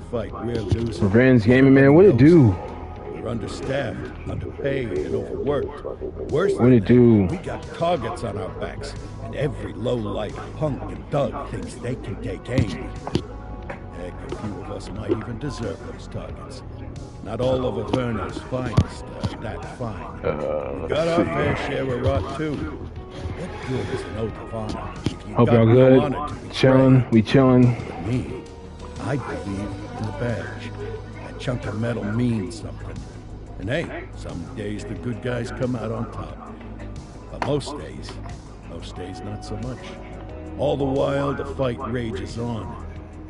fight, we're losing. Revenge Gaming, man, what it do? We're understaffed, underpaid, and overworked. Worse What it do? we got targets on our backs, and every low-life punk and thug thinks they can take aim. Heck, a few of us might even deserve those targets. Not all of Averno's finest are that fine. We got our fair share of rot, too. What good is an oath of honor if you Hope got y'all no good. honor to betray? Chilling, we chilling. For me, I believe in the badge. That chunk of metal means something. And hey, some days the good guys come out on top. But most days not so much. All the while, the fight rages on.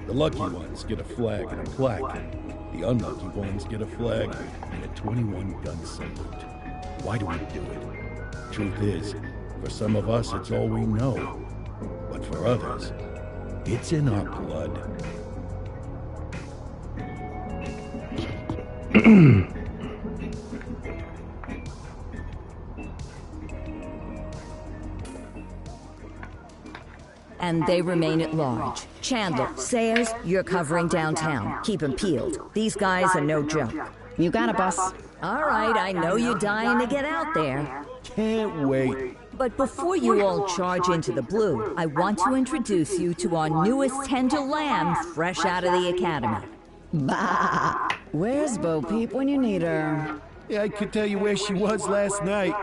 The lucky ones get a flag and a plaque. The unlucky ones get a flag and a 21-gun salute. Why do we do it? Truth is, for some of us, it's all we know. But for others, it's in our blood. And they remain at large. Chandler, Sayers, you're covering downtown. Keep them peeled. These guys are no joke. You got it, boss. All right, I know you're dying to get out there. Can't wait. But before you all charge into the blue, I want to introduce you to our newest tender lamb fresh out of the academy. Bah! Where's Bo Peep when you need her? Yeah, I could tell you where she was last night.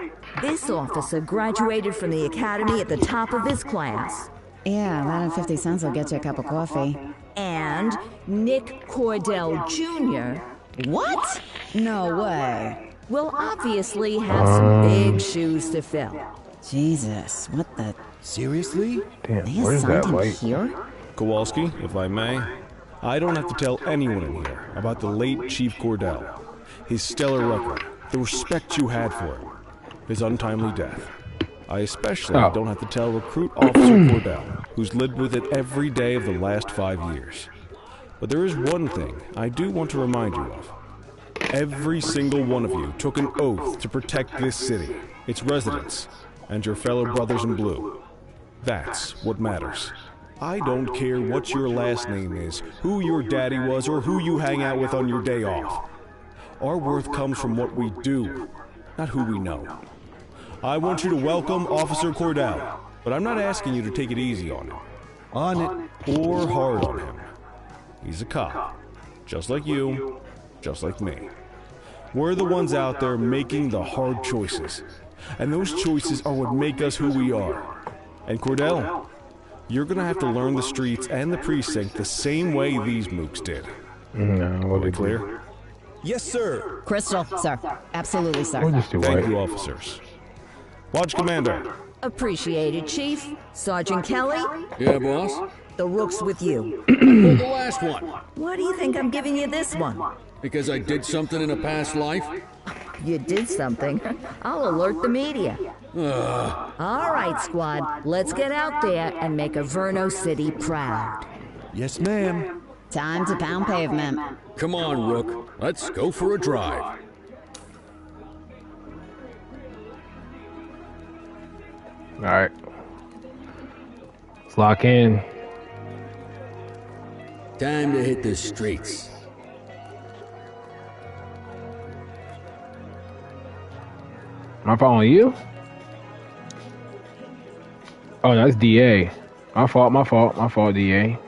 This officer graduated from the academy at the top of his class. Yeah, that and 50 cents will get you a cup of coffee. And Nick Cordell Jr. What? No way. will obviously have some big shoes to fill. Jesus, what the... Seriously? Damn, where's that light? Here? Kowalski, if I may, I don't have to tell anyone in here about the late Chief Cordell, his stellar record, the respect you had for him, his untimely death. I especially don't have to tell Recruit Officer Cordell, who's lived with it every day of the last 5 years. But there is one thing I do want to remind you of. Every single one of you took an oath to protect this city, its residents, and your fellow brothers in blue. That's what matters. I don't care what your last name is, who your daddy was, or who you hang out with on your day off. Our worth comes from what we do, not who we know. I want you to welcome Officer Cordell, but I'm not asking you to take it easy on him. On it, or hard on him. He's a cop, just like you, just like me. We're the ones out there making the hard choices, and those choices are what make us who we are. And Cordell, you're gonna have to learn the streets and the precinct the same way these mooks did. Are we clear? Yes, sir. Crystal, sir. Absolutely, sir. Thank you, officers. Watch Commander. Appreciated, Chief. Sergeant Kelly? Yeah, boss? The rook's with you. Well, the last one. Why do you think I'm giving you this one? Because I did something in a past life? You did something. I'll alert the media. All right, squad. Let's get out there and make Averno City proud. Yes, ma'am. Time to pound pavement. Come on, Rook. Let's go for a drive. Alright. Let's lock in. Time to hit the streets. Am I following you? Oh, that's DA. My fault, DA.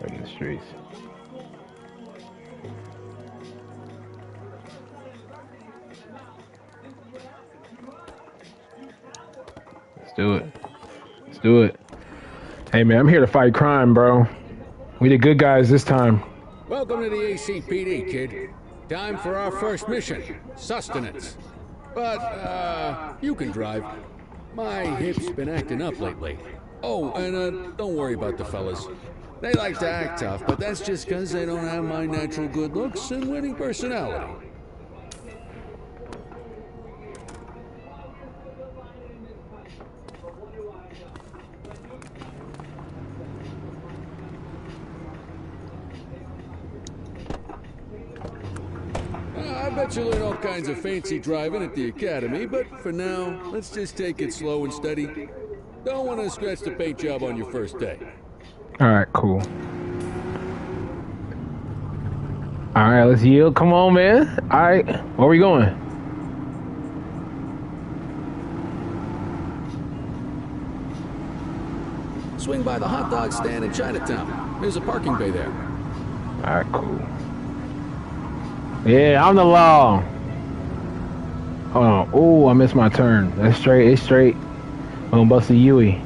Back in the streets. Let's do it. Let's do it. Hey, man, I'm here to fight crime, bro. We the good guys this time. Welcome to the ACPD, kid. Time for our first mission, sustenance. But, you can drive. My hip's been acting up lately. Oh, and, don't worry about the fellas. They like to act tough, but that's just because they don't have my natural good looks and winning personality. I bet you learn all kinds of fancy driving at the academy, but for now, let's just take it slow and steady. Don't want to scratch the paint job on your first day. All right, cool. All right, let's yield. Come on, man. All right, where we going? Swing by the hot dog stand in Chinatown. There's a parking bay there. All right, cool. Yeah, I'm the law. Hold on. Oh, I missed my turn. That's straight. It's straight. I'm gonna bust a Yui.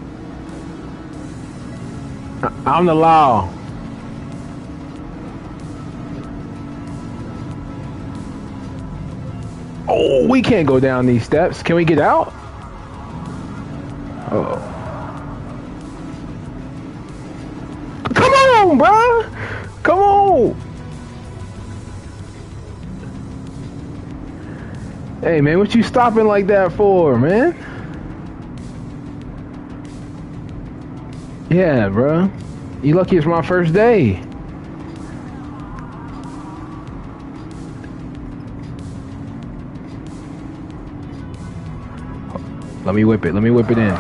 I'm the law. Oh, we can't go down these steps. Can we get out? Oh. Come on, bro. Come on. Hey, man, what you stopping like that for, man? Yeah, bro. You lucky it's my first day. Let me whip it. Let me whip it in.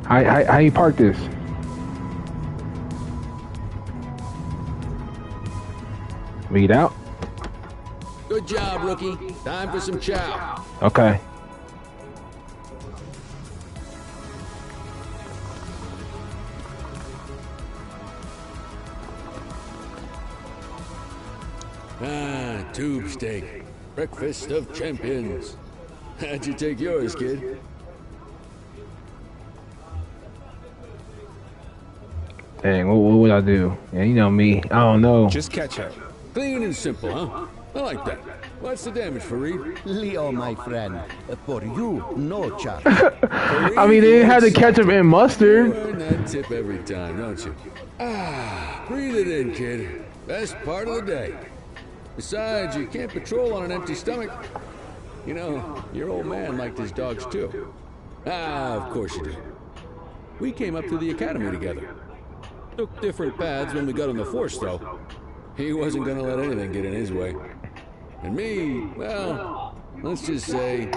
How you park this? We get out? Good job, rookie. Time for some chow. Okay. Ah, tube steak. Breakfast of champions. How'd you take yours, kid? Dang, what would I do? Yeah, you know me. I don't know. Just catch up. Clean and simple, huh? I like that. What's the damage, Fareed? Leo, my friend. For you, no charge. I mean, they had the ketchup and You mustard. earn that tip every time, don't you? Ah, breathe it in, kid. Best part of the day. Besides, you can't patrol on an empty stomach. You know, your old man liked his dogs too. Ah, of course you do. We came up through the academy together. Took different paths when we got on the force, though. He wasn't gonna let anything get in his way. And me, well, let's just say,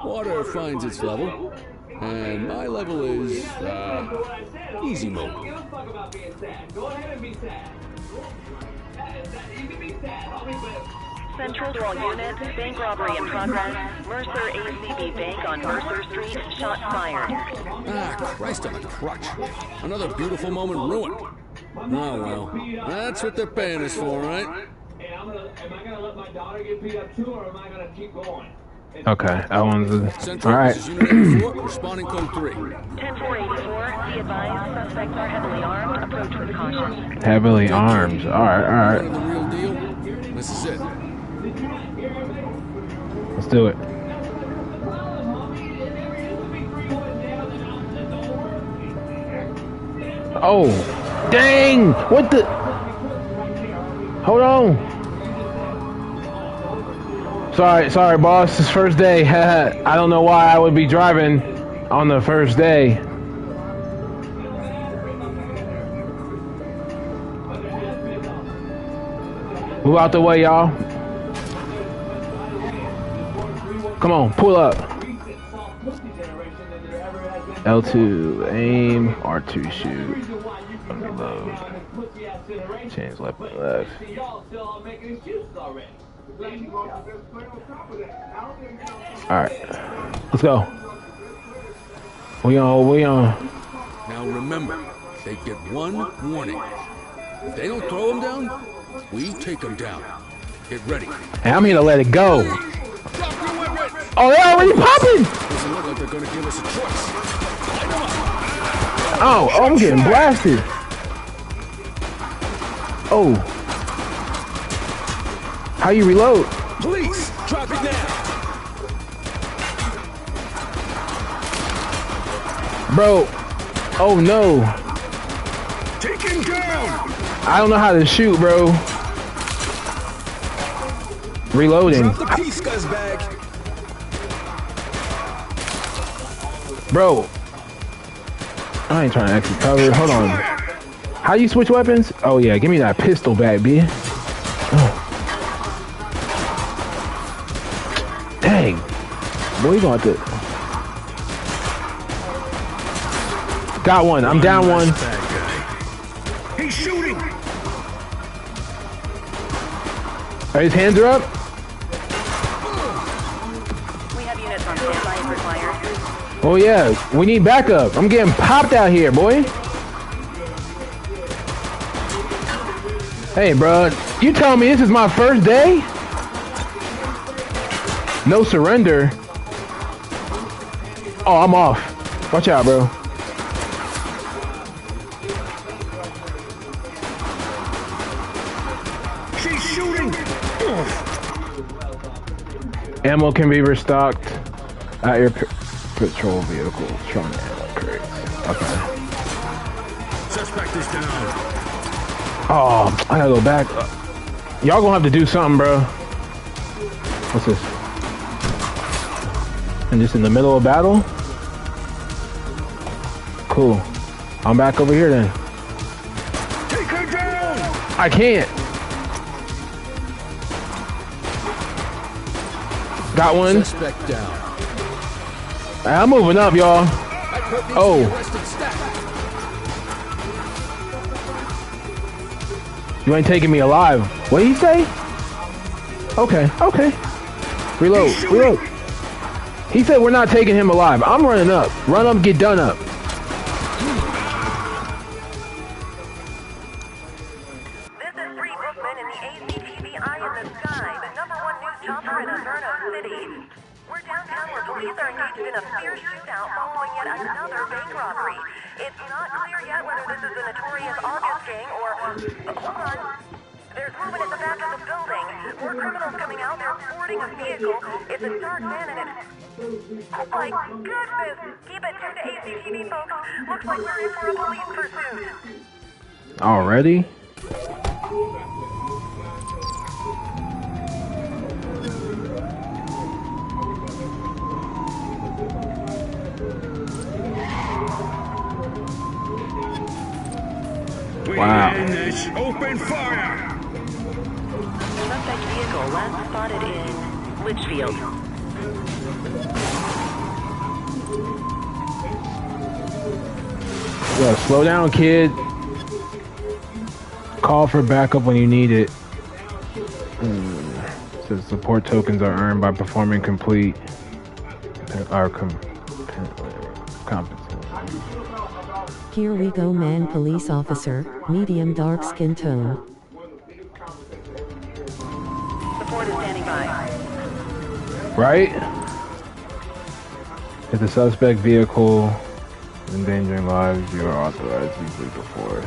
water finds its level, and my level is, easy mode. Central to all units, bank robbery in progress. Mercer ACB Bank on Mercer Street, shots fired. Ah, Christ on a crutch. Another beautiful moment ruined. Oh, well, that's what they're paying us for, right? Hey, am I gonna let my daughter get beat up too, or am I gonna keep going? Okay, that one's Central, all right. this is Unit 84, responding code 3. 10484, be advised, suspects are heavily armed. Approach with caution. Heavily armed. All right. The real deal? This is it. Let's do it. Oh, dang! What the? Hold on. Sorry, boss. It's first day. I don't know why I would be driving on the first day. Move out the way, y'all. Come on, pull up. L2 aim, R2 shoot. Reload. Change left and left. Alright. Let's go. We on. Now remember, they get one warning. If they don't throw them down, we take them down. Get ready. Hey, I'm here to let it go. Drop your weapon! Oh, they already popping! Doesn't look like they're gonna give us a choice. Light them up! Oh, I'm getting blasted. Oh. How you reload? Police, drop it now. Bro. Oh no. Take him down. I don't know how to shoot, bro. Reloading. Drop the piece, scuzzbag. Bro. I ain't trying to exit cover. Hold on. How you switch weapons? Oh yeah, give me that pistol back, B. Oh. Dang. Boy, you gonna have to... Got one. I'm down one. He's shooting! His hands are up. We have units on standby if required. Oh yeah, we need backup. I'm getting popped out here, boy. Hey, bro, you telling me this is my first day? No surrender. Oh, I'm off. Watch out, bro. She's shooting! Ammo can be restocked at your patrol vehicles. Trying to ammo crates. Okay. Suspect is down. Oh, I gotta go back. Y'all gonna have to do something, bro. What's this? And just in the middle of battle? Cool. I'm back over here then. Take her down! I can't. Got one. Suspect down. I'm moving up, y'all. Oh. You ain't taking me alive. What did he say? Okay, okay. Reload, reload. He said we're not taking him alive. I'm running up. Run up, get done up. This is Bree Bookman in the ACTV Eye in the Sky, the #1 news chopper in Inferno City. We're downtown where police are engaged in a fierce shootout following yet another bank robbery. It's not clear yet whether this is the notorious August gang or... hold on. There's movement at the back of the building. More criminals coming out. They're boarding a vehicle. It's a dark van and it's... oh my goodness! Keep it tuned to ACTV, folks. Looks like we're in for a police pursuit. Already? Wow. We in this. Open fire! Suspect vehicle last spotted in Litchfield. Yo, slow down, kid. Call for backup when you need it. Says support tokens are earned by performing complete competence. Here we go, man. Police officer, medium dark skin tone. Support is standing by. Right? If the suspect vehicle is endangering lives, you are authorized to use lethal force.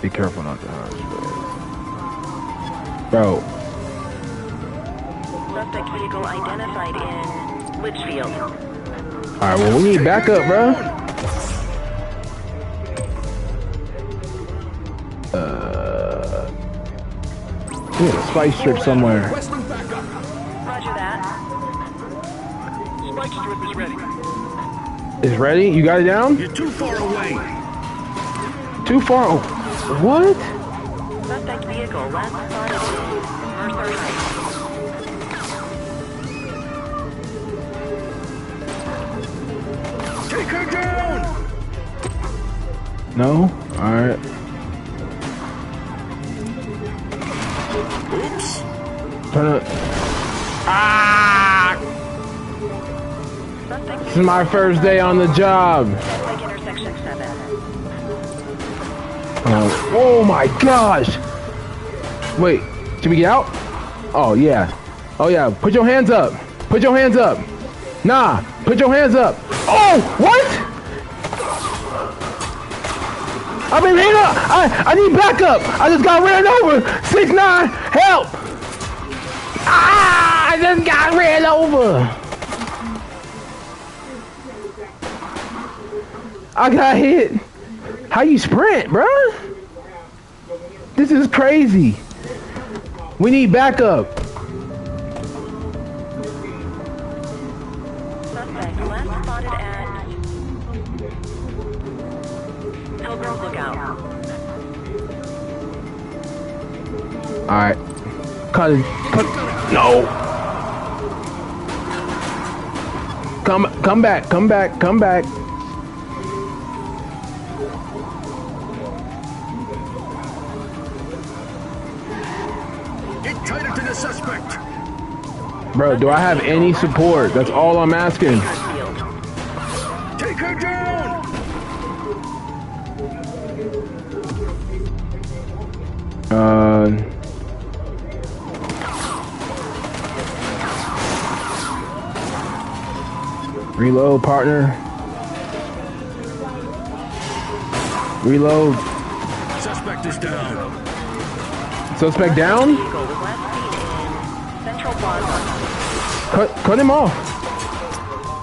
Be careful not to harm. Bro. Suspect vehicle identified in Litchfield. Alright, well, we need backup, bro. We have a spice strip somewhere. Roger that. Spike strip is ready. It's ready? You got it down? You're too far away. Too far? Oh, what? Suspect vehicle last spotted in Mercer Heights. Take her down! No? Alright. Oops. Turn it. Ah! This is my first day on the job. Like intersection 7. Oh my gosh! Wait, can we get out? Oh yeah. Oh yeah, put your hands up. Put your hands up. Nah, put your hands up. Oh, what? I mean, hang on. I need backup. I just got ran over. 6'9", help! Ah, I just got ran over. I got hit. How you sprint, bro? This is crazy. We need backup. Suspect last spotted at Pilgrim Lookout. Alright. Cut it. Cut. No. Come back. Get tighter to the suspect. Bro, do I have any support? That's all I'm asking. Take her down. Reload, partner. Reload. Suspect is down. Suspect down? Cut him off.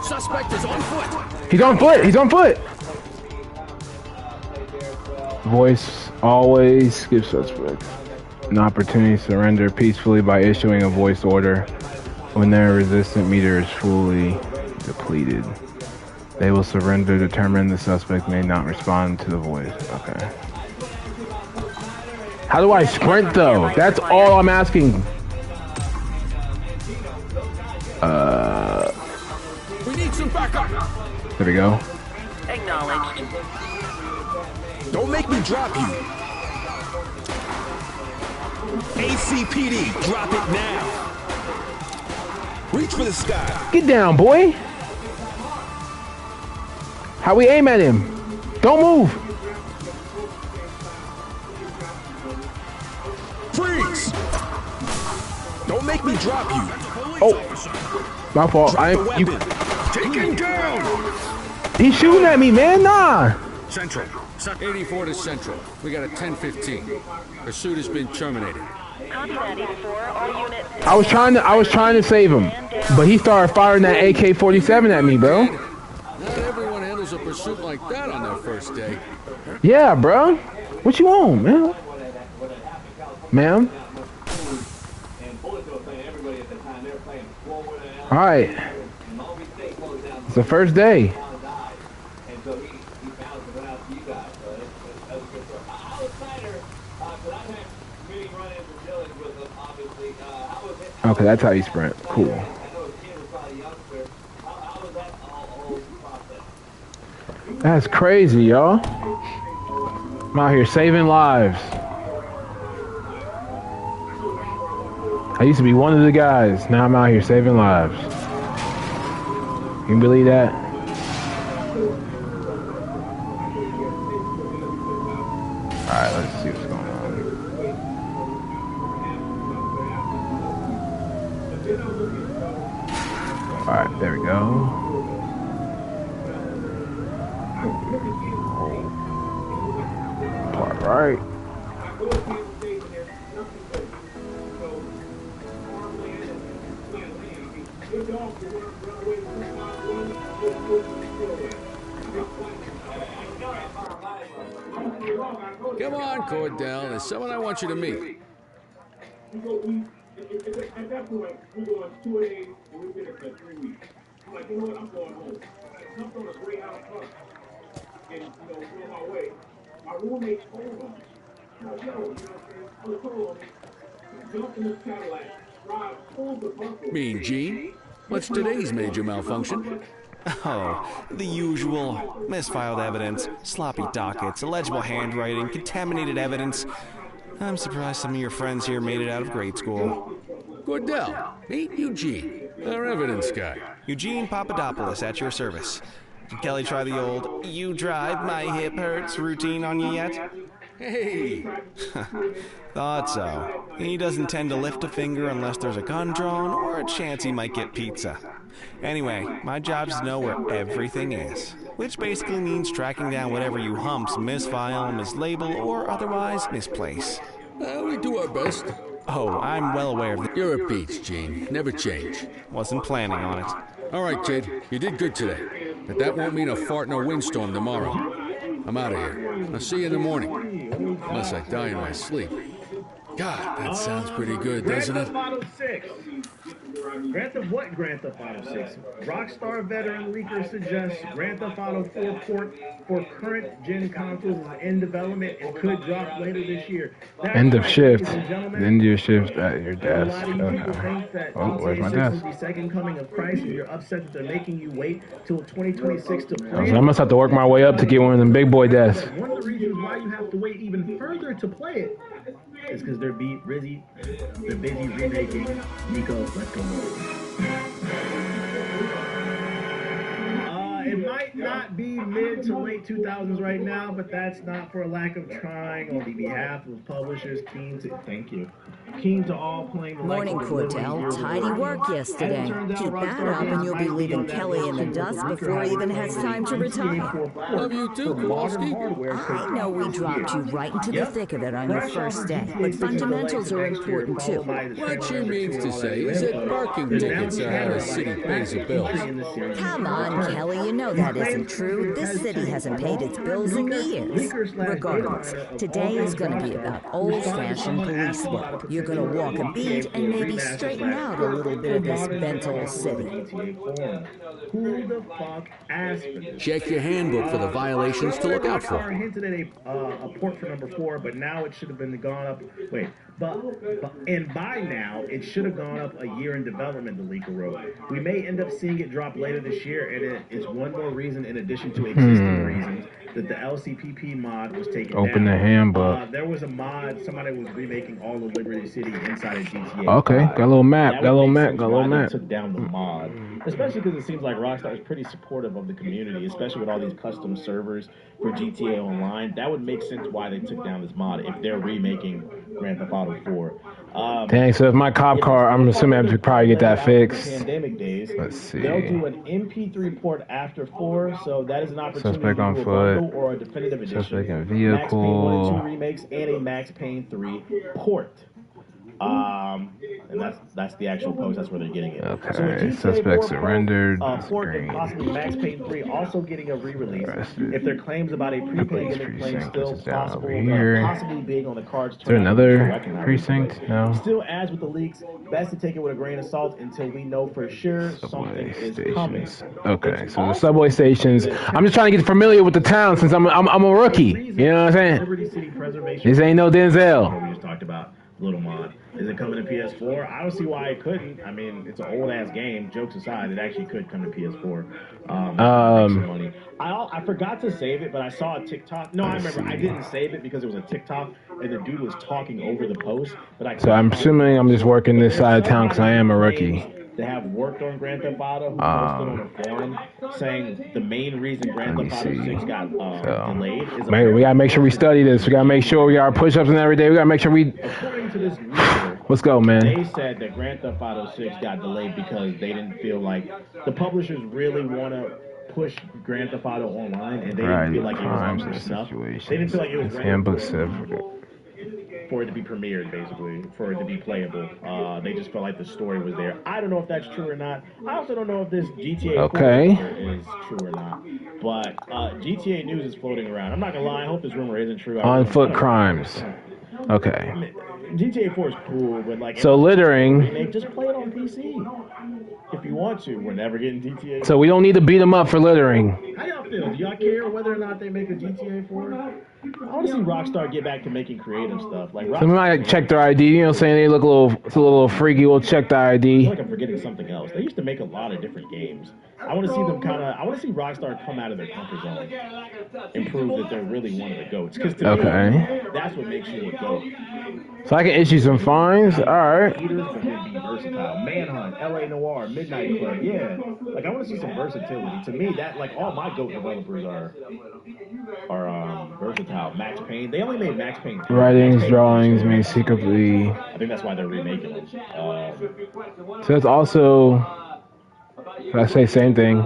Suspect is on foot. He's on foot. Voice always gives suspects an opportunity to surrender peacefully by issuing a voice order. When their resistant meter is fully depleted, they will surrender. Determine the suspect may not respond to the voice. Okay. How do I sprint though? That's all I'm asking. We need some backup. There we go. Acknowledged. Don't make me drop you. ACPD, drop it now. Reach for the sky. Get down, boy. How we aim at him? Don't move. Freeze! Don't make me drop you. Oh, my fault. Drop the weapon. Take him down. He's shooting at me, man. Nah. Central. 84 to Central. We got a 10-15. Pursuit has been terminated. Copy that, 84. All units. I was trying to save him, but he started firing that AK-47 at me, bro. Not everyone handles a pursuit like that on their first day. Yeah, bro. What you want, man? Ma'am? All right. It's the first day. Okay, that's how you sprint. Cool. That's crazy, y'all. I'm out here saving lives. I used to be one of the guys. Now I'm out here saving lives. Can you believe that? Alright, let's see what's going on. Alright, there we go. Part right. Come on, Cordell. There's someone I want you to meet. At that point, we go on 2 days and we've been here for 3 weeks. I'm like, you know what? I'm going home. I jumped on a Greyhound truck and, on my way. My roommate told him, yo, you know what I'm saying? I was told him, jump in this Cadillac, drive, pull the bumper. Mean Gene? What's today's major malfunction? Oh, the usual. Misfiled evidence, sloppy dockets, illegible handwriting, contaminated evidence. I'm surprised some of your friends here made it out of grade school. Cordell, meet Eugene, our evidence guy. Eugene Papadopoulos at your service. Did Kelly try the old, you drive, my hip hurts routine on you yet? Hey! Thought so. He doesn't tend to lift a finger unless there's a gun drawn or a chance he might get pizza. Anyway, my job's to know where everything is, which basically means tracking down whatever you humps misfile, mislabel, or otherwise misplace. We do our best. Oh, I'm well aware of that. You're a peach, Gene. Never change. Wasn't planning on it. All right, kid. You did good today. But that won't mean a fart in a windstorm tomorrow. I'm out of here. I'll see you in the morning. Unless I die in my sleep. God, that sounds pretty good, doesn't it? Grand Theft what? Grand Theft Auto 6. Rockstar veteran leaker suggests Grand Theft Auto 4 port for current gen consoles is in development and could drop later this year. That's End of right, shift. ladies and gentlemen. End your shift at your A desk. lot of you people Okay. think that Oh, where's my GTA 6 is desk? the second coming of Christ, and you're upset that they're making you wait till 2026 to play. So I must have to work my way up to get one of them big boy desks. One of the reasons why you have to wait even further to play it is because they're busy remaking Nico. Let's go. It might not be mid to late 2000s right now, but that's not for a lack of trying on the behalf of publishers keen to all playing the Morning, Cordell. Tidy work yesterday. Keep that up and you'll be leaving Kelly in the dust before he even has time to retire. Love you too, Kowalski. I know we dropped you right into the thick of it on your first day, but fundamentals are important too. What she means to say is that parking tickets are how the city pays the bills. Come on, Kelly, you know that isn't true. This city hasn't paid its bills in years. Regardless, today is going to be about old-fashioned police work. You're going to walk a beat and maybe straighten out a little bit of this bent old city. Who the fuck asked for this? Check your handbook for the violations to look out for. Hinted at a port for number 4, but now it should have been gone up. Wait, and by now it should have gone up a year in development. The leaker wrote. We may end up seeing it drop later this year, and it is one more reason, in addition to existing reasons, that the LCPP mod was taken down. Open the handbook. There was a mod. Somebody was remaking all of Liberty City inside of GTA. Okay, got a little map. Got a little map. Got a little map. Took down the mod, especially because it seems like Rockstar is pretty supportive of the community, especially with all these custom servers for GTA Online. That would make sense why they took down this mod if they're remaking Grand Theft Auto 4. Dang, so if my cop car, I'm assuming I have to probably get that fixed. Pandemic days. Let's see. They'll do an MP3 port after 4, so that is an opportunity Suspect on to do a foot. bundle or a definitive edition. Suspect in Max Payne 1 and 2 vehicle. remakes and a Max Payne 3 port. And that's the actual post. That's where they're getting it. Okay, So a GTA suspect 4 surrendered. port and Green. possibly Max Payne 3 also getting a re-release. Arrested. If their claims about a Police pre-pandemic claim precinct, still this is down possible, over here. possibly being on the cards. Is there another precinct? No. Still, as with the leaks, best to take it with a grain of salt until we know for sure something is coming. Okay, so the subway stations. I'm just trying to get familiar with the town since I'm a rookie. You know what I'm saying? Liberty City Preservation. This ain't no Denzel. We just talked about little mod. Is it coming to PS4? I don't see why it couldn't. I mean, it's an old ass game. Jokes aside, it actually could come to PS4. Make some money. I forgot to save it, but I saw a TikTok. No, I remember. I didn't save it because it was a TikTok, and the dude was talking over the post. But So I'm assuming I'm just working this side of town because I am a rookie. They have worked on Grand Theft Auto, who posted on a forum saying the main reason Grand Theft Auto 6 got delayed is We gotta make sure we study this. We gotta make sure we got our push-ups and every day. We gotta make sure we. according to this leaker, Let's go, man. they said that Grand Theft Auto 6 got delayed because they didn't feel like the publishers really want to push Grand Theft Auto Online, and they didn't feel like it was up to snuff. They didn't feel like it was ready Handbook for it to be premiered, basically, for it to be playable. They just felt like the story was there. I don't know if that's true or not. I also don't know if this GTA 4 is true or not. But GTA news is floating around. I'm not gonna lie. I hope this rumor isn't true. On foot crimes. Okay. I mean, GTA 4 is cool, but like, So littering. they just play it on PC if you want to. We're never getting GTA. So we don't need to beat them up for littering. How y'all feel? Do y'all care whether or not they make a GTA 4? I want to see Rockstar get back to making creative stuff. Like So we might check their ID. You know what I'm saying? They look it's a little freaky. We'll check the I ID. feel like I'm forgetting something else. They used to make a lot of different games. I want to see them I want to see Rockstar come out of their comfort zone and prove that they're really one of the GOATs. Because to me, that's what makes you a GOAT. So I can issue some fines. All right. Eaters, but then be versatile. Manhunt, LA Noire, Midnight Club. Yeah. Like, I want to see some versatility. To me, that, like, all my GOAT developers are versatile. Max Payne. They only made Max Payne 2. Writings, drawings, made secretly. I think that's why they're remaking them. So it's also. I say same thing.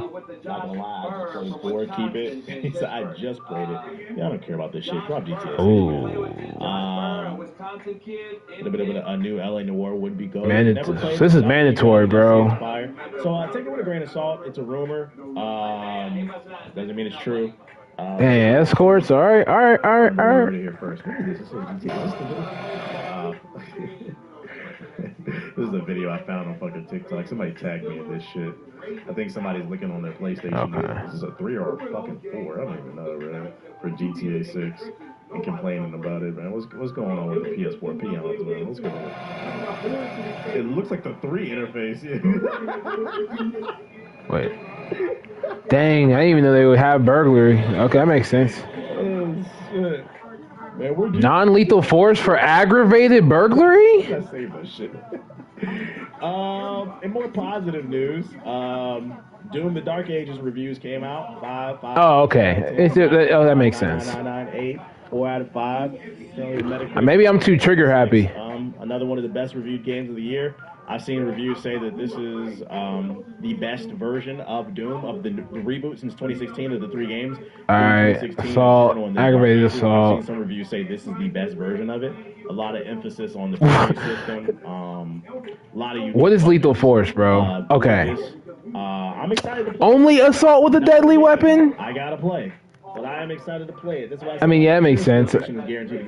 Not gonna lie, I just played 4, keep it. He said, I just played it. Yeah, I don't care about this shit. Drop GTA. A new LA Noire would be good. This is mandatory, bro. So take it with a grain of salt. It's a rumor. Doesn't mean it's true. Dang, escorts. All right. Here first. This is a video I found on fucking TikTok. Somebody tagged me in this shit. I think somebody's looking on their PlayStation. Okay. This is a 3 or a fucking 4. I don't even know, man. For GTA 6 and complaining about it, man. What's going on with the PS4 peons, man? What's going on? It looks like the 3 interface. Yeah. Wait. Dang, I didn't even know they would have burglary. Okay, that makes sense. Oh, shit. Man, Non-lethal force for aggravated burglary? Let's save that shit. In more positive news, Doom: The Dark Ages reviews came out. 5. Oh, okay. That makes sense. 8, 4 out of 5. Maybe I'm too trigger happy. Another one of the best reviewed games of the year. I've seen reviews say that this is the best version of Doom, of the reboot since 2016 of the 3 games. Alright, assault, aggravated assault. I've seen some reviews say this is the best version of it. A lot of emphasis on the parry system. A lot of what is lethal force, bro? Okay. I'm excited to play. Only assault with a deadly weapon? I gotta play. But I am excited to play it. That's why I mean, yeah, that makes sense.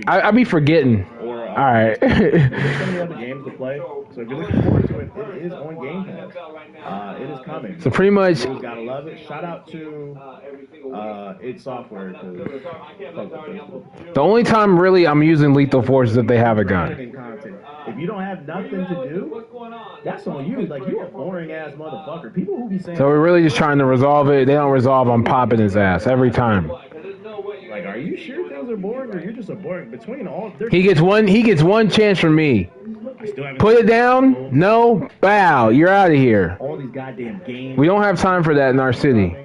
I be forgetting. Alright. There's so many other games to play. So if you're looking forward to it, it is on Game Pass. It is coming. So pretty much. You gotta love it. Shout out to id Software. The only time really I'm using lethal force is if they have a gun. If you don't have nothing to do, that's on you. Like, you're a boring ass motherfucker. People who be saying. So we're really just trying to resolve it. They don't resolve. I'm popping his ass every time. Like, are you sure things are boring, or you're just a boring between all? He gets one chance from me. Put it down. No. Bow. You're out of here. All these goddamn games. We don't have time for that in our city.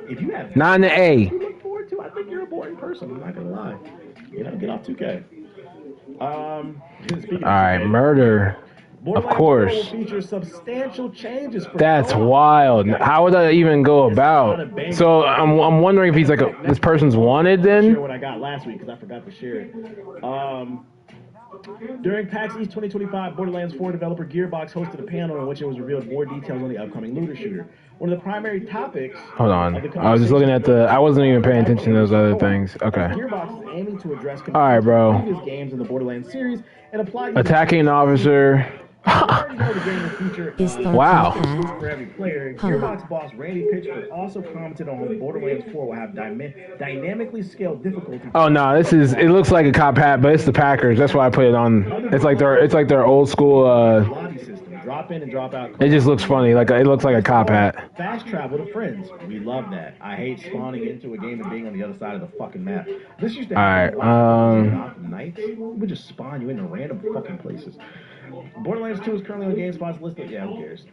If you have not in the A. You look forward to, I think you're a boring person. I'm not gonna lie. You know, get off 2K. All right, murder. Of course. Features substantial changes for that's wild. How would that even go about? So I'm wondering if he's like this person's wanted then. What I got last week because I forgot to share it. During PAX East 2025, Borderlands 4 developer Gearbox hosted a panel in which it was revealed more details on the upcoming looter shooter. One of the primary topics. Hold on. I was just looking at I wasn't even paying attention to those other things. Okay. Gearbox is aiming to address all right, bro. previous games in the Borderlands series and apply attacking an officer. Wow. For every player, Gearbox boss Randy Pitchford also commented on Borderlands 4 will have dynamically scaled difficulty. Oh no, it looks like a cop hat, but it's the Packers. That's why I put it on. It's like their old school lobby system. Drop in and drop out. It just looks funny. It looks like a cop hat. Fast travel to friends. We love that. I hate spawning into a game and being on the other side of the fucking map. This used to happen nights. We would just spawn you into random fucking places. Borderlands 2 is currently on GameSpot's list. Yeah, who cares?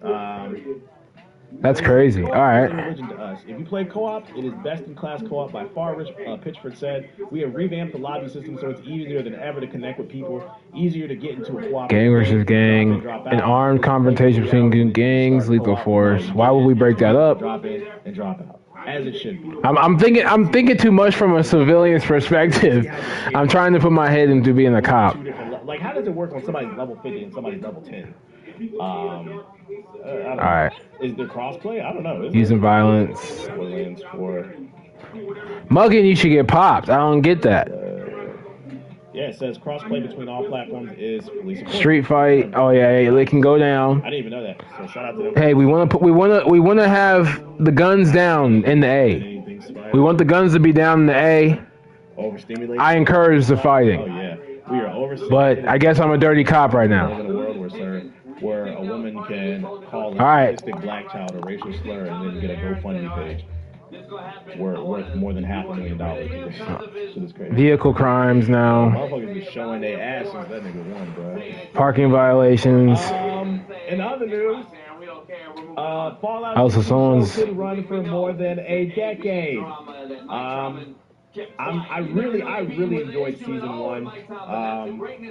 That's crazy. All right. Religion to us. If you play co-op, it is best-in-class co-op by far. Pitchford said, "We have revamped the lobby system so it's easier than ever to connect with people, easier to get into a co-op. Gang versus gang, an armed confrontation between gangs, lethal force. Why would we break that up? Drop in and drop out, as it should be. I'm thinking too much from a civilian's perspective. I'm trying to put my head into being a cop. Like, how does it work when somebody's level 50 and somebody's level 10? All right. Is there crossplay? I don't know. Using violence. Mugging, you should get popped. I don't get that. Yeah, it says crossplay between all platforms is fully supported. Street fight. Oh yeah, it can go down. I didn't even know that. So shout out to them. Hey, we want to have the guns down in the A. We want the guns to be down in the A. Overstimulated. I encourage the fighting. Oh yeah, we are overstimulated. But I guess I'm a dirty cop right now. In a world where a woman can call a autistic black child a racial slur and then get a GoFundMe page. Worth more than $500,000. Shit is crazy. Vehicle crimes now. Motherfuckers be showing their ass since that nigga won, bro. Parking violations. In other news, Fallout also someone's could run for more than a decade. I really enjoyed season 1.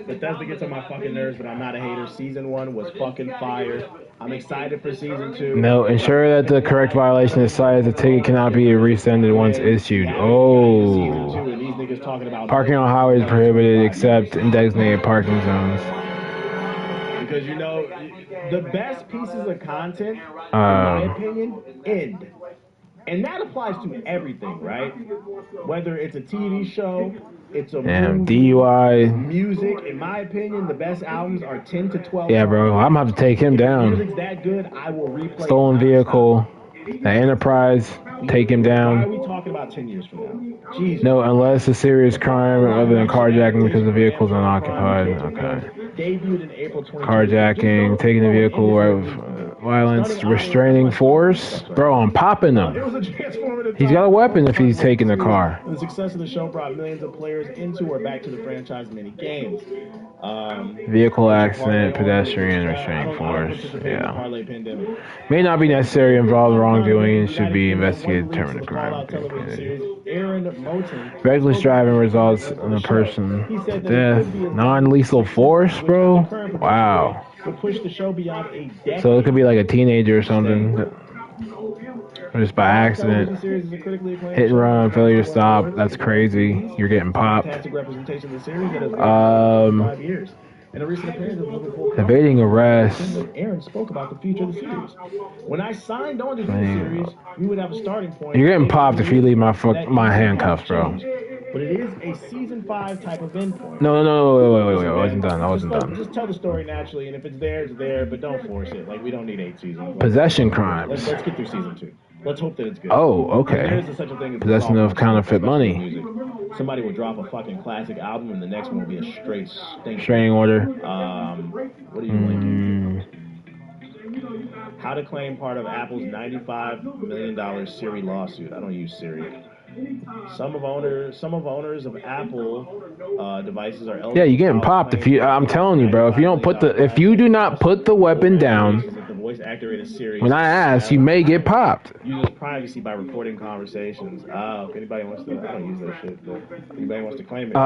Bethesda gets on my fucking nerves, but I'm not a hater. Season 1 was fucking fire. I'm excited for season 2. No, ensure that the correct violation is cited. The ticket cannot be rescinded once issued. Oh. Parking on highways is prohibited except in designated parking zones. Because, you know, the best pieces of content, in my opinion, end. And that applies to everything, right? Whether it's a TV show, it's a Damn, movie, DUI. music. In my opinion, the best albums are 10 to 12. Yeah, bro, I'm gonna have to take him If down. music's that good, I will replay. Stolen vehicle, the Enterprise, take him down. Why are we talking about 10 years from now? Jesus. No, unless a serious crime other than carjacking because the vehicle's unoccupied. Okay. Debuted in April 2020. Carjacking, taking the vehicle, violence, restraining force. Bro, I'm popping him. He's got a weapon if he's taking the car. The success of the show brought millions of players into or back to the franchise many games. Vehicle accident, pedestrian, restraining force. Yeah. May not be necessary, involve wrongdoing, and should be investigated to determine the crime. Reckless driving results in a person to death. Non-lethal force, bro? Wow. So it could be like a teenager or something. Or just by accident. Hit and run, failure to stop. That's crazy. You're getting popped. Evading arrest. Aaron spoke about the future of the series. When I signed on to the series, we would have a starting point. You're getting popped if you leave my handcuffs, bro. But it is a season 5 type of endpoint. No, wait. I wasn't done. Just tell the story naturally, and if it's there, it's there, but don't force it. Like, we don't need 8 seasons. Possession crimes. Let's get through season 2. Let's hope that it's good. Oh, okay. Possession of counterfeit money. Somebody will drop a fucking classic album, and the next one will be a straight stink. Restraining order. What are you linking? How to claim part of Apple's $95 million Siri lawsuit. I don't use Siri. Some of owners of Apple devices are eligible. Yeah, you're getting popped if you. I'm telling you, bro. If you do not put the weapon down, when I ask, you may get popped. Uses privacy by recording conversations. If anybody wants to, I don't use that shit. But if anybody wants to claim it.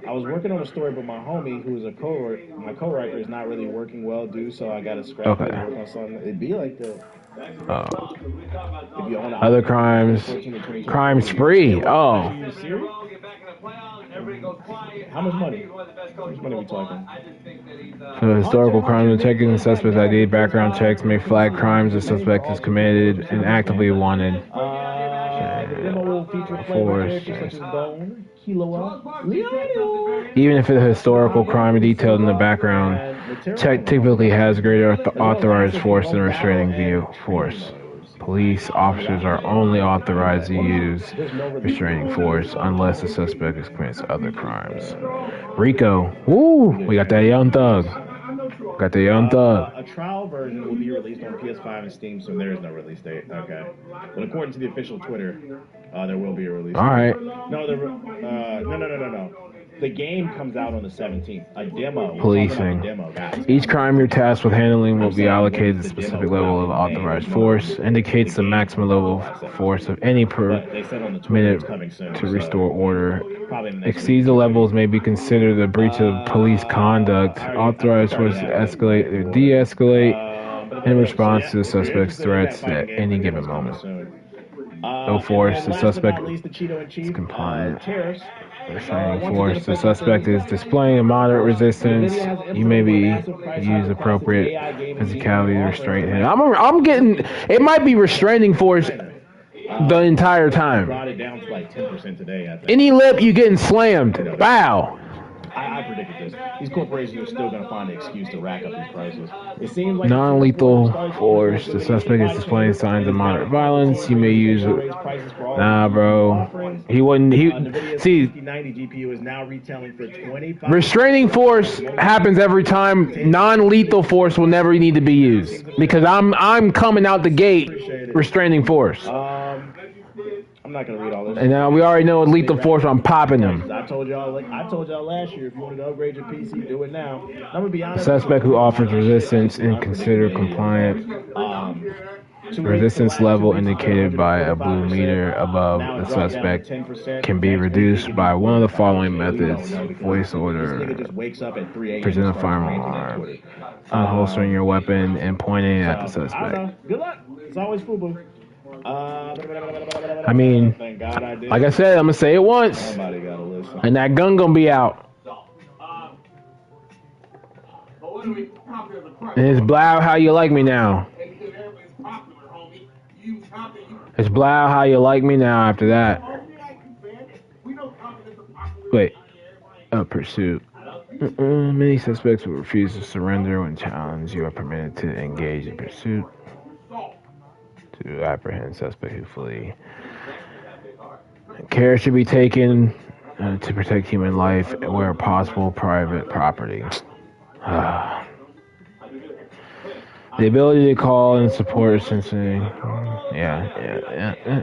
I was working on a story, but my homie, who is my co-writer, is not really working well, so I got to scrap it and work on something. It'd be like that. Other crimes. Crime spree. Oh. How much money? How much money are we talking? So historical crimes, checking the suspect's ID, background checks may flag crimes the suspect is committed and actively wanted. Force. Even if it's a historical crime detailed in the background, check typically has greater authorized force than restraining force. Police officers are only authorized to use restraining force unless the suspect has committed other crimes. Rico. Woo! We got that young thug. Got the young thug. A trial version will be released on PS5 and Steam, so there is no release date. Okay. But according to the official Twitter, there will be a release date. All right. No. The game comes out on the 17th. A demo. Policing. Each crime you're tasked with handling will be allocated a specific level of authorized force. Indicates the maximum level of force of any per minute to restore order. Exceeds the levels may be considered a breach of police conduct. Authorized force to escalate or de-escalate in response to the suspect's threats at any given moment. No force. The suspect is compliant. Restraining force. The suspect is displaying a moderate resistance. You may use appropriate physicality to restrain him. I'm getting. It might be restraining force the entire time. Brought it down to like 10% today, I think. Any lip, you getting slammed. Bow. I predicted this. These corporations are still going to find an excuse to rack up these prices. It seems like non-lethal force. The suspect is displaying signs of moderate violence. You may use it. Nah, bro. He wouldn't. See. GPU is now retailing for $25. Restraining force happens every time. Non-lethal force will never need to be used because I'm coming out the gate restraining force. I'm not gonna read all this. And now we already know lethal force. I'm popping them. I told y'all last year. If you want to upgrade your PC, do it now. I'm gonna be honest. Suspect who offers resistance and considered compliant. Resistance level indicated by a blue meter above the suspect can be reduced by one of the following methods: voice order, present a firearm, unholstering your weapon, and pointing at the suspect. Good luck. It's always FUBU. I mean, like I said, I'm gonna say it once, and that gun gonna be out. And it's blow how you like me now. It's Blau, how you like me now after that. Wait. Pursuit. Many suspects will refuse to surrender when challenged. You are permitted to engage in pursuit to apprehend suspect who flee. Care should be taken to protect human life and where possible private property. The ability to call and support sensing. Yeah.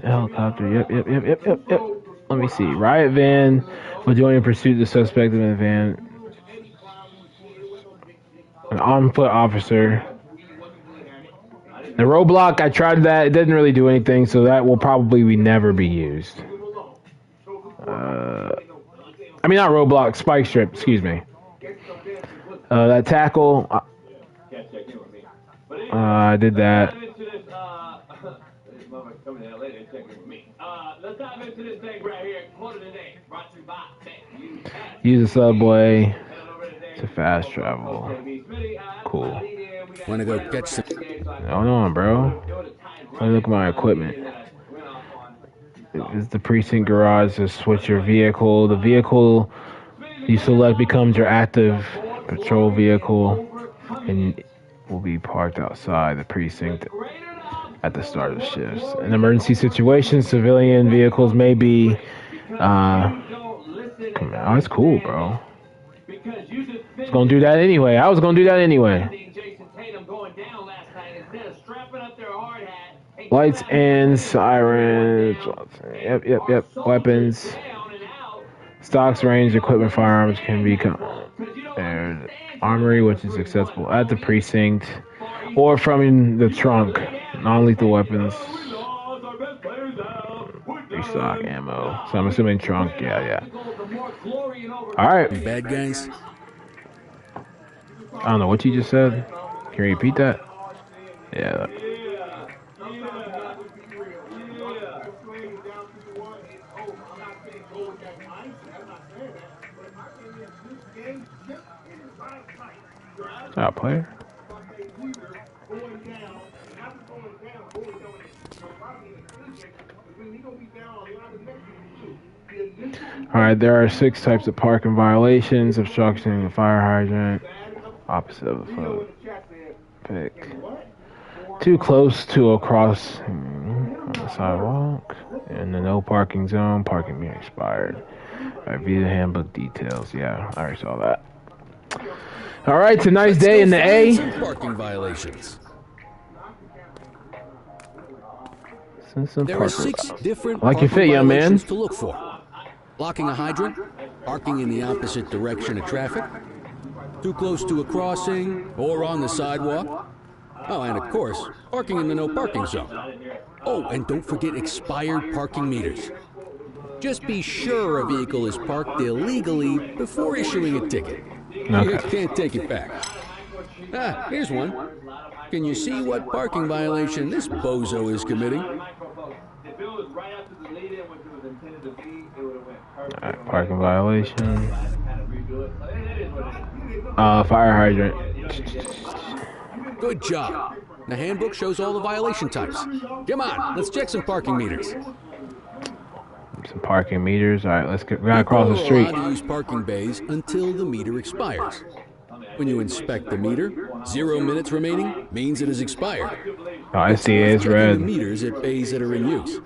Helicopter. Yep. Let me see. Riot van will join in pursuit of the suspect in the van. An on-foot officer. The roadblock, I tried that. It didn't really do anything, so that will probably never be used. I mean, not roadblock, spike strip, excuse me. That tackle, I did that. Use the subway to fast travel. Cool. Wanna go catch some? Hold on, bro. Let me look at my equipment. This is the precinct garage to switch your vehicle. The vehicle you select becomes your active patrol vehicle and will be parked outside the precinct at the start of shifts. In emergency situations, civilian vehicles may be... oh, that's cool, bro. I was gonna do that anyway. Lights and sirens. Yep. Weapons. Stocks, range, equipment, firearms can be compared. Armory, which is accessible at the precinct or from the trunk. Non-lethal weapons. Restock ammo. So I'm assuming trunk. Yeah. All right. Bad guys. I don't know what you just said. Can you repeat that? Yeah. Player. Alright, there are 6 types of parking violations: obstructing the fire hydrant, opposite of the float. Pick. Too close to a crossing on the sidewalk. In the no parking zone, parking being expired. Alright, view the handbook details. Yeah, I already saw that. All right, it's a nice day in the A. Parking violations. There are 6 different like your fit, young man. To look for: blocking a hydrant, parking in the opposite direction of traffic, too close to a crossing or on the sidewalk. Oh, and of course, parking in the no parking zone. Oh, and don't forget expired parking meters. Just be sure a vehicle is parked illegally before issuing a ticket. Okay. You can't take it back. Here's one. Can you see what parking violation this bozo is committing? Alright, parking violation. Fire hydrant. Good job. The handbook shows all the violation types. Come on, let's check some parking meters. Some parking meters. All right, let's get right across the street. Allowed to use parking bays until the meter expires. When you inspect the meter, 0 minutes remaining means it is expired. Oh, I see it. It's red. Meters at bays that are in use.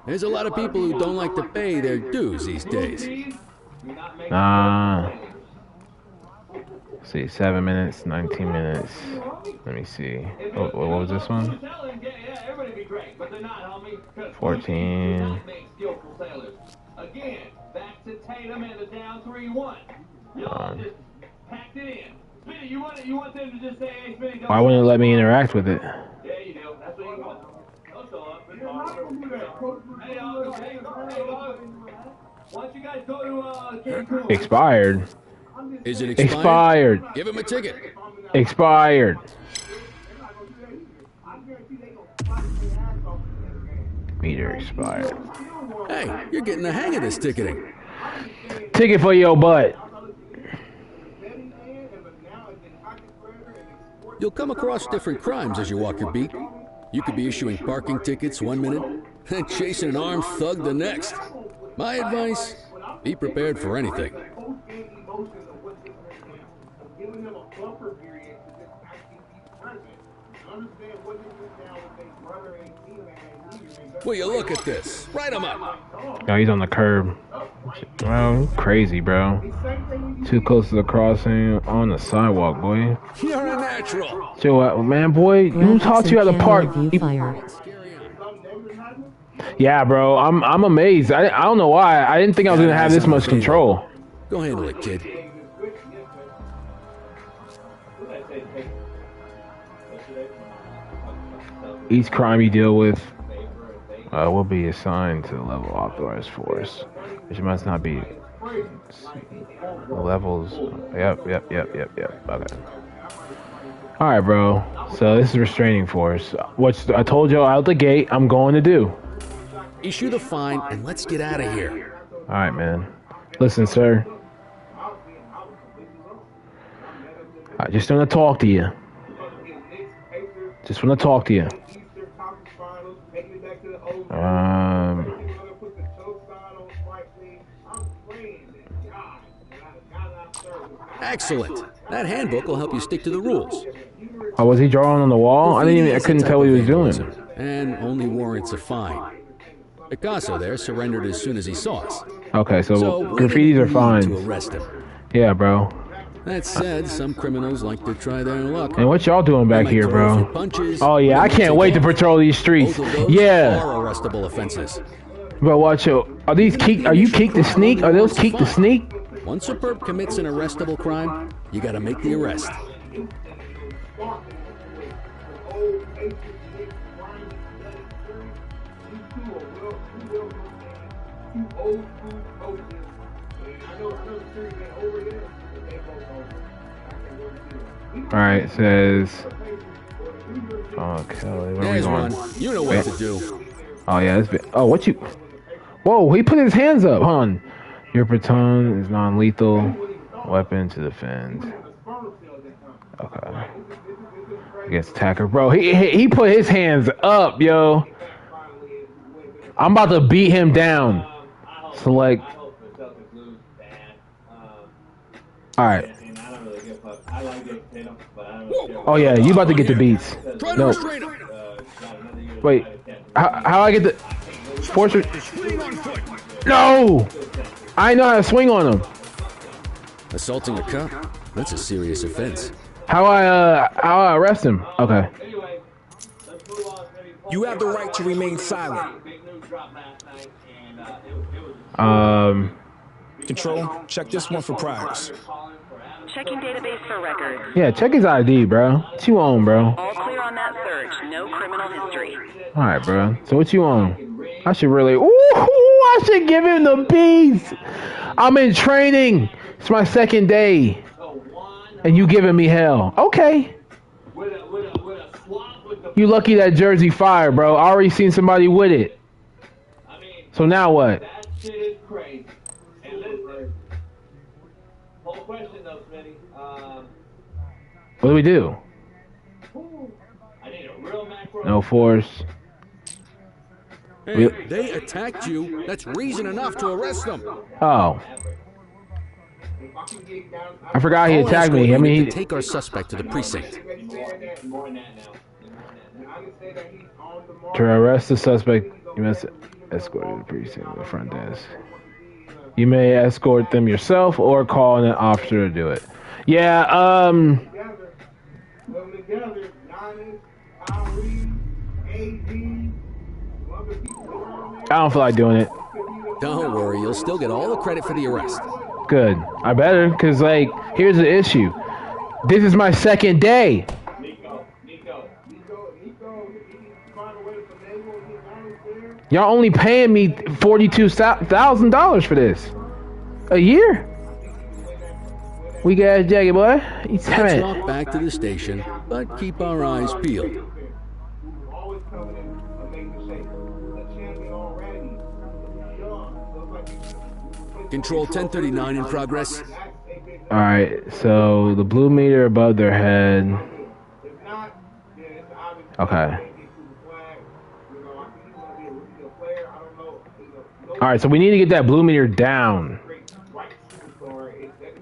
There's a lot of people who don't like to pay their dues these days. See, 7 minutes, 19 minutes. Let me see. What was this one? 14. Again, back to Tatum and the down 3-1. Y'all just packed it in. Smitty, you want them to just say, hey, Smitty, why wouldn't it let me interact with it? Yeah, you do. That's what you want. Why don't you guys go to Expired. Is it expired? Give him a ticket. Expired. Meter expired. Hey, you're getting the hang of this ticketing. Ticket for your butt. You'll come across different crimes as you walk your beat. You could be issuing parking tickets 1 minute, and chasing an armed thug the next. My advice, be prepared for anything. Will you look at this? Write him up. Oh, he's on the curb. Bro, crazy, bro. Too close to the crossing on the sidewalk, boy. You're a natural. Chill, man, boy. Who taught you how to park? Yeah, bro. I'm amazed. I don't know why. I didn't think I was gonna have this much control. Go handle it, kid. Each crime you deal with will be assigned to the level authorized force, which must not be levels. Yep. Okay. All right, bro. So this is restraining force. What I told you out the gate, I'm going to do. Issue the fine and let's get out of here. All right, man. Listen, sir. I just want to talk to you. Just want to talk to you. Excellent. That handbook will help you stick to the rules. Oh, was he drawing on the wall? I couldn't tell what he was doing. And only warrants a fine. Picasso there surrendered as soon as he saw us. Okay, so graffitis are fine. To arrest him. Yeah, bro. That said, some criminals like to try their luck. And what y'all doing back here, bro? Oh yeah, I can't wait to patrol these streets. Yeah. Are arrestable offenses. Bro, watch out. Are these keek? Are you keek to sneak? Are those keek to sneak? Once a perp commits an arrestable crime, you gotta make the arrest. All right, says. Oh, Kelly, where are we going? You know what to do. Oh yeah, oh, what you? Whoa, he put his hands up, hon. Your baton is non-lethal weapon to defend. Okay. Against attacker, bro. He put his hands up, yo. I'm about to beat him down. Select. All right. Oh yeah, you about to get the beats. No. Wait. How I get the portrait? No. I know how to swing on him. Assaulting a cop? That's a serious offense. How I arrest him? Okay. You have the right to remain silent. Control, check this one for priors. Checking database for records. Yeah, check his ID, bro. What you on, bro? All clear on that search. No criminal history. All right, bro. So what you on? I should really. Ooh, I should give him the beats. I'm in training. It's my second day, and you giving me hell? Okay. You lucky that jersey fire, bro. I already seen somebody with it. So now what? What do we do? No force. Hey, they attacked you. That's reason enough to arrest them. Oh. I forgot he attacked me. I mean, take our suspect to the precinct. To arrest the suspect, you must escort to the precinct to the front desk. You may escort them yourself or call an officer to do it. Yeah, I don't feel like doing it. Don't worry, you'll still get all the credit for the arrest. Good. I better, because, like, here's the issue. This is my second day. Y'all only paying me $42,000 for this. A year? Weak ass jacket, boy. Let's walk back to the station, but keep our eyes peeled. Control 1039 in progress. Alright, so the blue meter above their head. Okay. All right, so we need to get that blue meter down.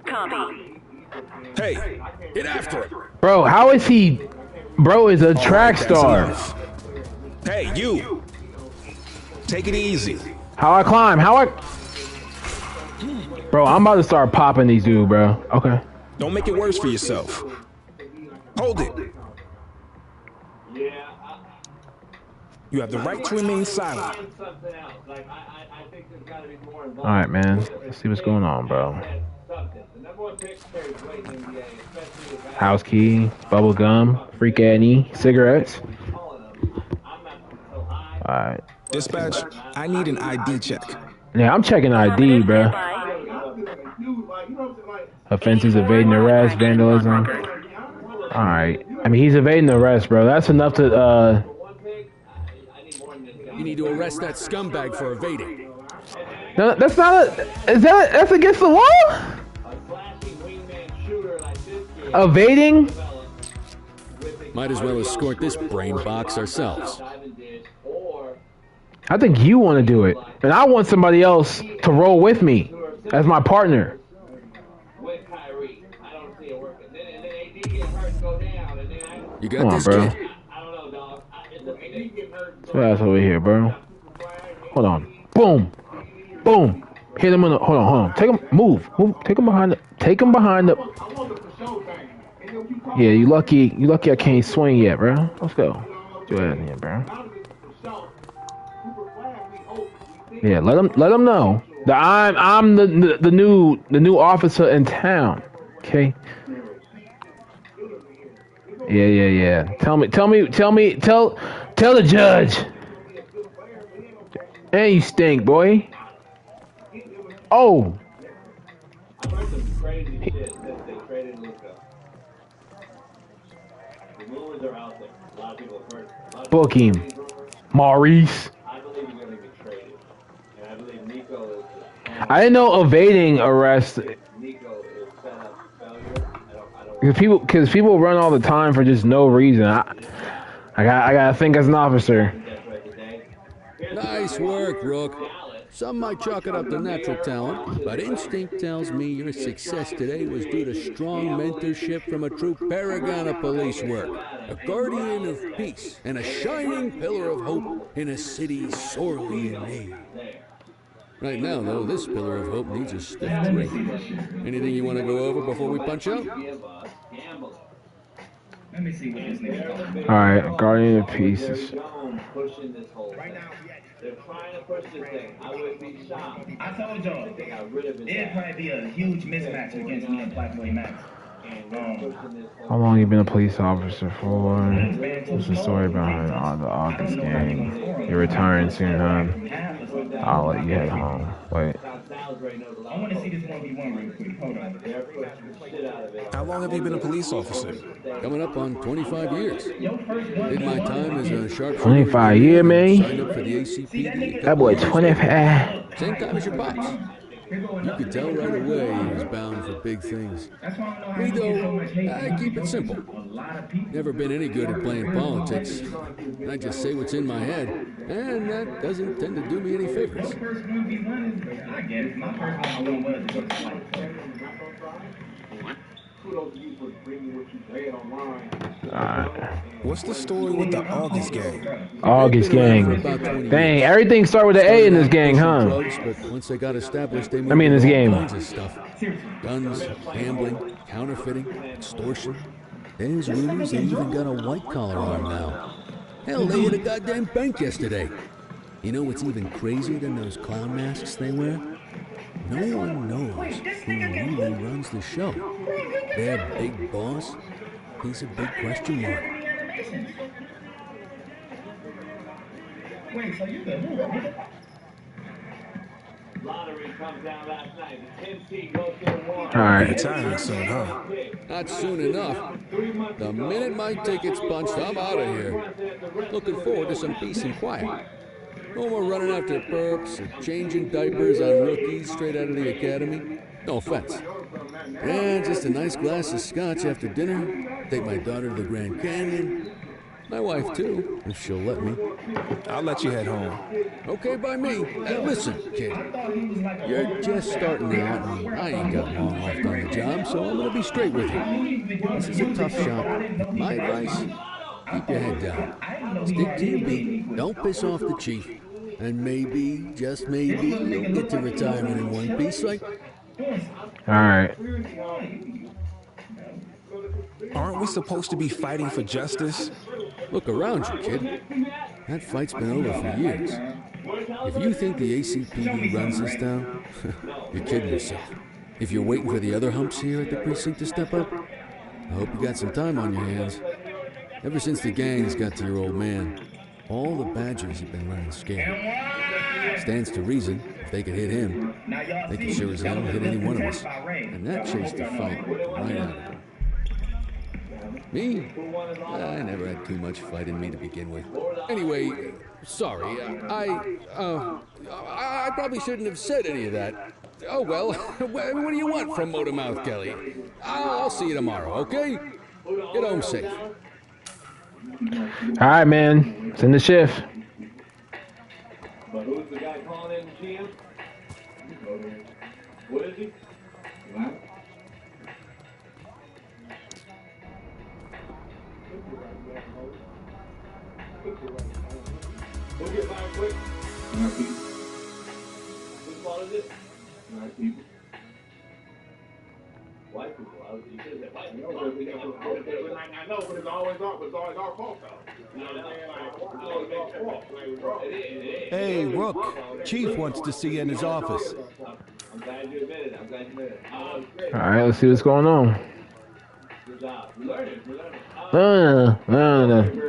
Copy. Hey, get after him. Bro, how is he? Bro is a track star. Hey, you. Take it easy. How I climb? How I? Bro, I'm about to start popping these dudes, bro. Okay. Don't make it worse for yourself. Hold it. You have the right to remain silent. All right, man. Let's see what's going on, bro. House key, bubble gum, freak Annie, cigarettes. All right. Dispatch, I need an ID check. Yeah, I'm checking ID, bro. Offenses: evading arrest, vandalism. All right. I mean, he's evading arrest, bro. That's enough to. You need to arrest that scumbag for evading. No, that's not a. That's against the law? Evading? Might as well escort this brain box ourselves. I think you want to do it, and I want somebody else to roll with me as my partner. You got this, bro. kid? That's over here, bro. Hold on. Boom. Boom. Hit him in the. Hold on. Take him. Move. Take him behind the. Take him behind the. Yeah, you lucky. You lucky I can't swing yet, bro. Let's go. Do that in here, bro. Yeah, let him know that I'm the new officer in town. Okay. Yeah. Tell the judge. And you stink, boy. Oh. Book him, Maurice. I didn't know evading arrest. Because people run all the time for just no reason. I gotta think as an officer. Nice work, Rook. Some might chalk it up to natural talent, but instinct tells me your success today was due to strong mentorship from a true paragon of police work, a guardian of peace, and a shining pillar of hope in a city sorely in need. Right now, though, this pillar of hope needs a stiff drink. Anything you want to go over before we punch out? Alright, guardian of peace. They're trying to push this thing. I would be shocked. I told y'all, it'd probably be a huge mismatch against me and Blackboy Max. How long you been a police officer for? What's the story behind the August gang? You're retiring soon, huh? I'll let you head home. Wait. I want to see this 1v1 real quick. Hold on. How long have you been a police officer? Coming up on 25 years. Did my time as a sharpshooter. 25 years, man. Signed up for the ACPD. That boy 25. Same time as your pops. You could tell right away he was bound for big things. Me, though, I keep it simple. Never been any good at playing politics. I just say what's in my head, and that doesn't tend to do me any favors. What's the story with the August gang? August gang. Dang, everything started with an A in this gang, huh? But once they got established, they I mean, this game. all kinds of stuff. Guns, gambling, counterfeiting, extortion. There's rumors they even got a white collar on now. Hell, they hit a goddamn bank yesterday. You know what's even crazier than those clown masks they wear? No one knows who really runs the show. Their big boss, he's a big question mark. Wait, so you the who? Alright. Retiring soon, huh? Not soon enough. The minute my ticket's punched, I'm out of here. Looking forward to some peace and quiet. No more running after perps or changing diapers on rookies straight out of the academy. No offense. And just a nice glass of scotch after dinner. Take my daughter to the Grand Canyon. My wife, too, if she'll let me. I'll let you head home. Okay by me. Listen, kid. You're just starting out, and I ain't got long left on the job, so I'm gonna be straight with you. This is a tough shop. My advice, keep your head down. Stick to your beat. Don't piss off the chief. And maybe, just maybe, you'll get to retirement in one piece like... Alright. Aren't we supposed to be fighting for justice? Look around you, kid. That fight's been over for years. If you think the ACPD runs this town, you're kidding yourself. If you're waiting for the other humps here at the precinct to step up, I hope you got some time on your hands. Ever since the gangs got to your old man, all the Badgers have been running scared. Stands to reason, if they could hit him, they could sure as hell hit any one of us. And that chased the fight right out of him. Me? I never had too much fight in me to begin with. Anyway, sorry, I probably shouldn't have said any of that. Oh well, what do you want from Motormouth Kelly? I'll see you tomorrow, okay? Get home safe. Alright, man. It's in the shift. But who's the guy calling in GM? What is he? We'll get by quick. Whose fault is it? White people. White people. You should have said white people. I know, but it's always our fault, though. You know what I'm saying? It is. Hey, Rook. Chief wants to see you in his office. I'm glad you admitted it. Alright, let's see what's going on. Good job. We're learning.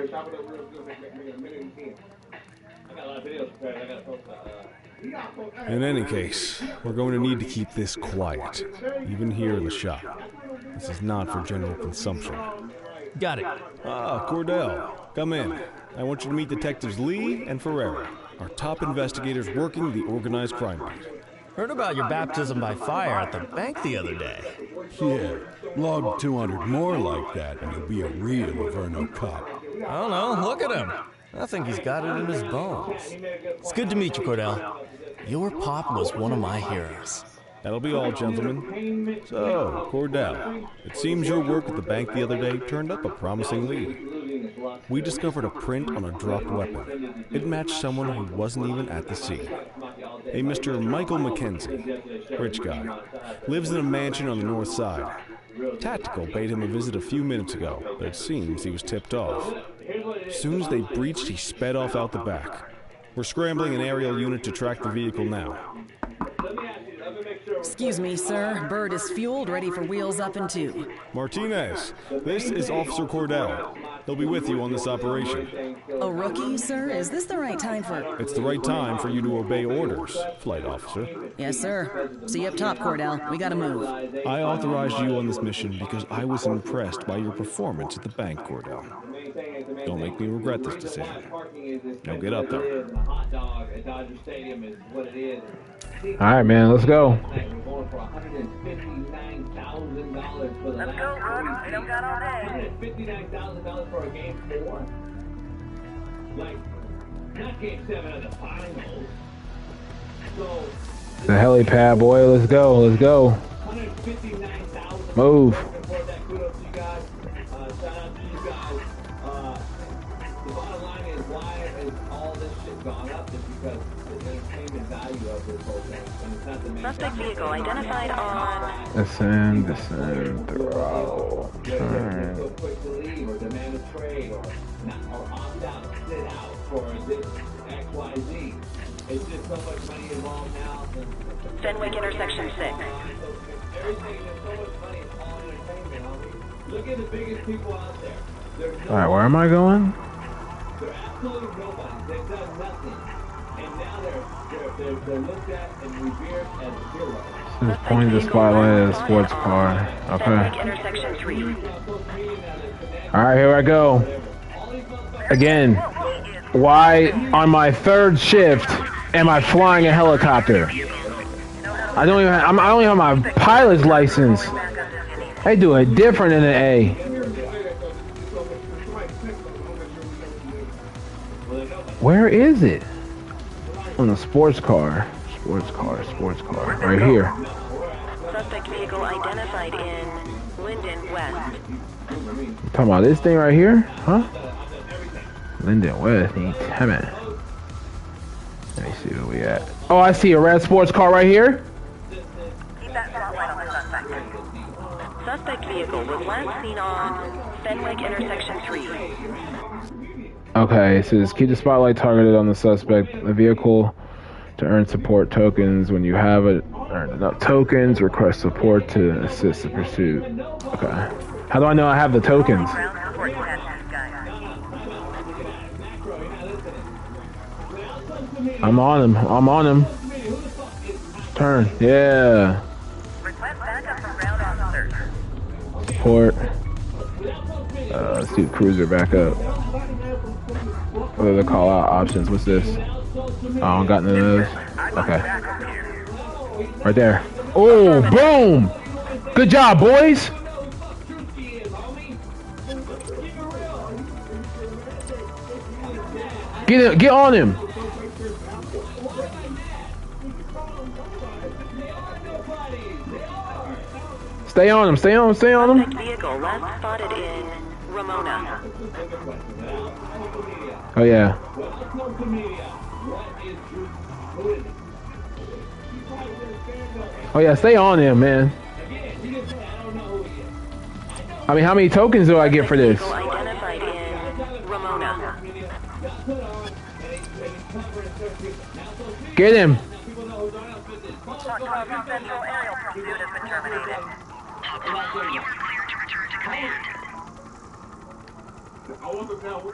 In any case, we're going to need to keep this quiet, even here in the shop. This is not for general consumption. Got it. Ah, Cordell, come in. I want you to meet Detectives Lee and Ferreira, our top investigators working the organized crime beat. Heard about your baptism by fire at the bank the other day. Yeah, log 200 more like that and you'll be a real Laverno cop. I don't know, look at him. I think he's got it in his bones. It's good to meet you, Cordell. Your pop was one of my heroes. That'll be all, gentlemen. So, Cordell, it seems your work at the bank the other day turned up a promising lead. We discovered a print on a dropped weapon. It matched someone who wasn't even at the scene. A Mr. Michael McKenzie, rich guy, lives in a mansion on the north side. Tactical paid him a visit a few minutes ago, but it seems he was tipped off. As soon as they breached, he sped off out the back. We're scrambling an aerial unit to track the vehicle now. Excuse me, sir. Bird is fueled, ready for wheels up in 2. Martinez, this is Officer Cordell. He'll be with you on this operation. A rookie, sir? Is this the right time for... It's the right time for you to obey orders, Flight Officer. Yes, sir. See you up top, Cordell. We gotta move. I authorized you on this mission because I was impressed by your performance at the bank, Cordell. Don't make me regret this decision. Now get up there. Alright, man, let's go. Let's go, Brooks. We don't got all day. $59,000 for a game 4? Like, not game 7 of the finals. So, The helipad, boy. Let's go. Let's go. Move. Suspect vehicle identified on... Descend, throttle. Turn. Fenwick intersection 6. Look at the biggest people out there. Alright, where am I going? They're absolutely nobody. They've done nothing. And now they're looked at and revered as heroes. This is point to spotlight a sports car. Okay. Intersection 3. Alright, here I go. Again, why on my third shift am I flying a helicopter? I don't even have my pilot's license. They do it different in the A. Where is it? On the sports car. Sports car. Right here. Suspect vehicle identified in Linden West. Talking about this thing right here? Huh? Linden West. Damn it. Let me see where we at. Oh, I see a red sports car right here. Keep that spotlight on the suspect. Suspect vehicle was last seen on Fenwick Intersection 3. Okay, it says keep the spotlight targeted on the suspect. The vehicle to earn support tokens. When you have earned enough tokens, request support to assist the pursuit. Okay. How do I know I have the tokens? I'm on him. Turn. Yeah. Support. Let's do cruiser back up. What are the call out options? What's this? Oh, I don't got none of those. Okay. Right there. Oh, boom! Good job, boys! Get on him! Stay on him, stay on him. Vehicle last spotted in Ramona. Oh yeah. Oh yeah, stay on him, man. I mean, how many tokens do I get for this? Identified in Ramona. Get him. Central aerial pursuit has been terminated.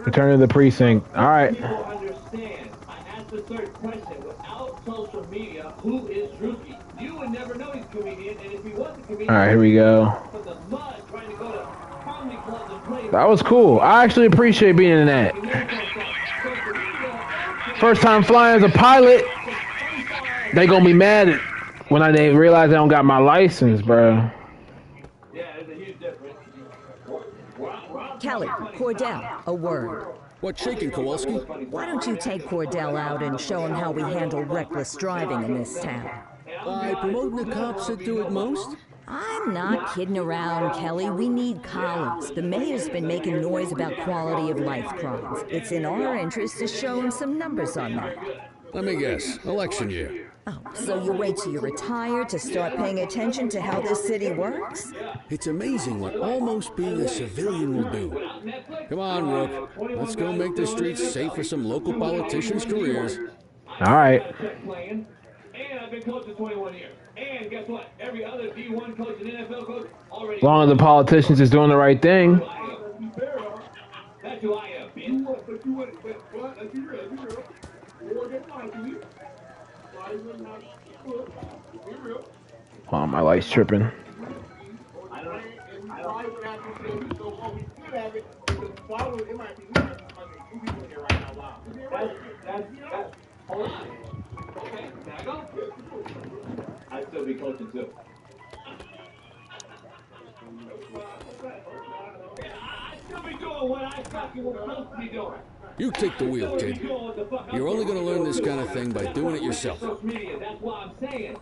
Return to the precinct. All right. All right, here we go. That was cool. I actually appreciate being in that. First time flying as a pilot. They gonna be mad when they realize I don't got my license, bro. Kelly, Cordell, a word. What's shaking, Kowalski? Why don't you take Cordell out and show him how we handle reckless driving in this town? By promoting the cops that do it most? I'm not kidding around, Kelly. We need collars. The mayor's been making noise about quality of life crimes. It's in our interest to show him some numbers on that. Let me guess. Election year. Oh, so you wait till you're retired to start paying attention to how this city works? It's amazing what almost being a civilian will do. Come on, Rook. Let's go make the streets safe for some local politicians' careers. All right. And I've been coaching 21 years. And guess what? Every other D1 coach and NFL coach already... As long as the politicians is doing the right thing. That's who I am, bitch. But you would... But let's be real. Oh, my light's tripping. I'd still be coaching too. I'd still be doing what I fucking was supposed to be doing. You take the wheel, kid. You're only going to learn this kind of thing by doing it yourself. That's what I'm saying.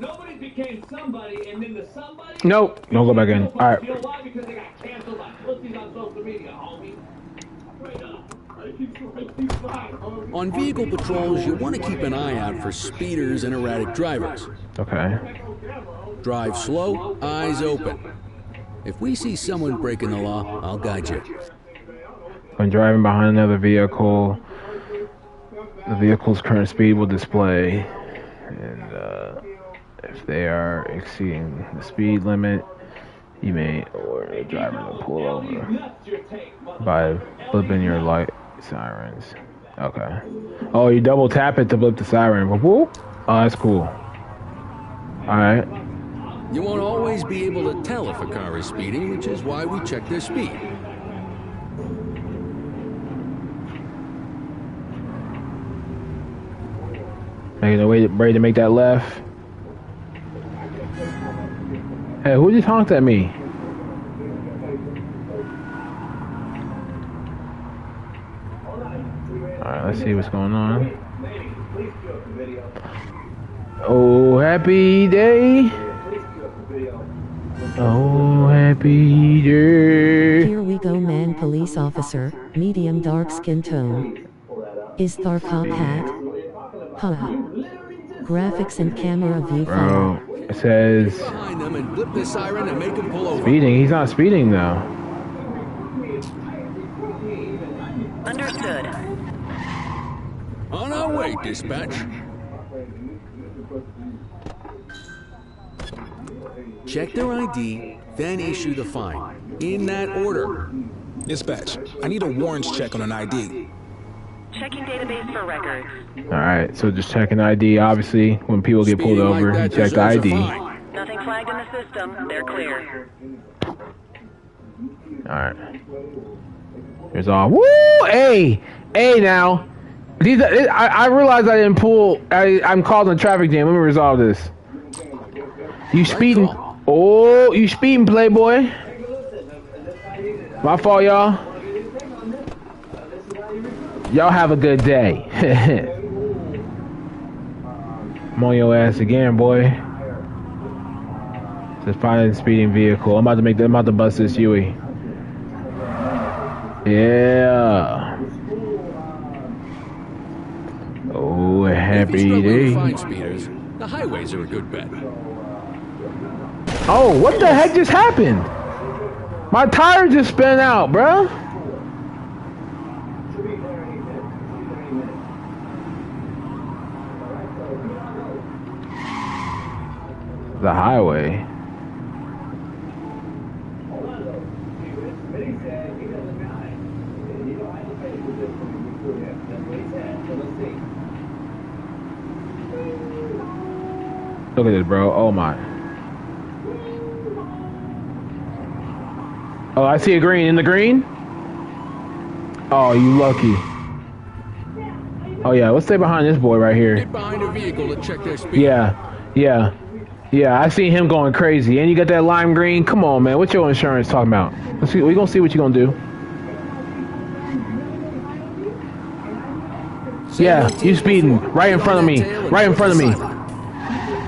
Nobody became somebody, and then the somebody... Nope. Don't go back in. All right. You know why? Because they got canceled by pussies on social media, homie. On vehicle patrols, you want to keep an eye out for speeders and erratic drivers. Okay. Drive slow, eyes open. If we see someone breaking the law, I'll guide you. When driving behind another vehicle, the vehicle's current speed will display, and if they are exceeding the speed limit, you may order the driver to pull over by flipping your light sirens. Okay. Oh, you double tap it to flip the siren. Whoop. Oh, that's cool. All right. You won't always be able to tell if a car is speeding, which is why we check their speed. Making a way ready to make that left. Hey, who just honked at me? Alright, let's see what's going on. Oh, happy day. Oh, happy day. Here we go, man. Police officer, medium dark skin tone. Is Thar cop hat? Huh. Graphics and camera view Bro, it says speeding. He's not speeding though. Understood. On our way, dispatch. Check their ID, then issue the fine. In that order. Dispatch, I need a warrants check on an ID. Checking database for records. Alright, so just checking ID. Obviously, when people get pulled over, you check the ID. Nothing flagged in the system. They're clear. Alright. Here's all. Woo! Hey! Hey now! These, I realized I didn't pull. I'm causing a traffic jam. Let me resolve this. You speeding. Oh, you speeding, playboy. My fault, y'all. Y'all have a good day. I'm on your ass again, boy. Just finding a speeding vehicle. I'm about to bust this Huey. Yeah. Oh, happy day. Find speeders, the highways are a good bet. Oh, what the heck just happened? My tire just spun out, bruh. The highway. Look at this, bro. Oh my. Oh, I see a green. In the green? Oh, you lucky. Oh yeah, let's stay behind this boy right here. Get behind a vehicle to check their speed. Yeah. I see him going crazy. And you got that lime green? Come on, man. What's your insurance talking about? Let's see. We're gonna see what you're gonna do. Yeah, you speeding right in front of me. Right in front of me.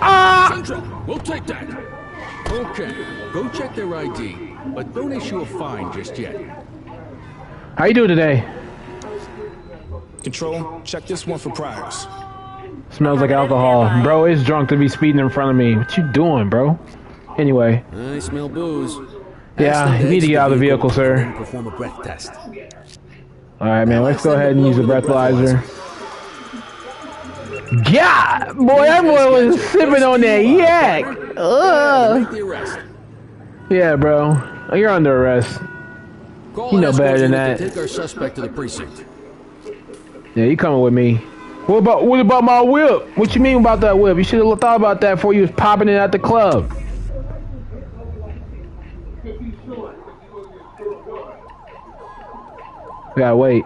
Ah! Central, we'll take that. Okay, go check their ID, but don't issue a fine just yet. How you doing today? Control, check this one for priors. Smells like alcohol. Bro is drunk to be speeding in front of me. What you doing, bro? Anyway. I smell booze. Yeah, you need to get out of the vehicle, sir. Perform a breath test. Alright, man, let's go ahead and use a breathalyzer. Yeah! Boy, that boy was sipping on that yak! Ugh! Yeah, bro. You're under arrest. You know better than that. Take our suspect to the precinct. Yeah, you coming with me. What about my whip? What you mean about that whip? You should have thought about that before you was popping it at the club. Yeah, wait.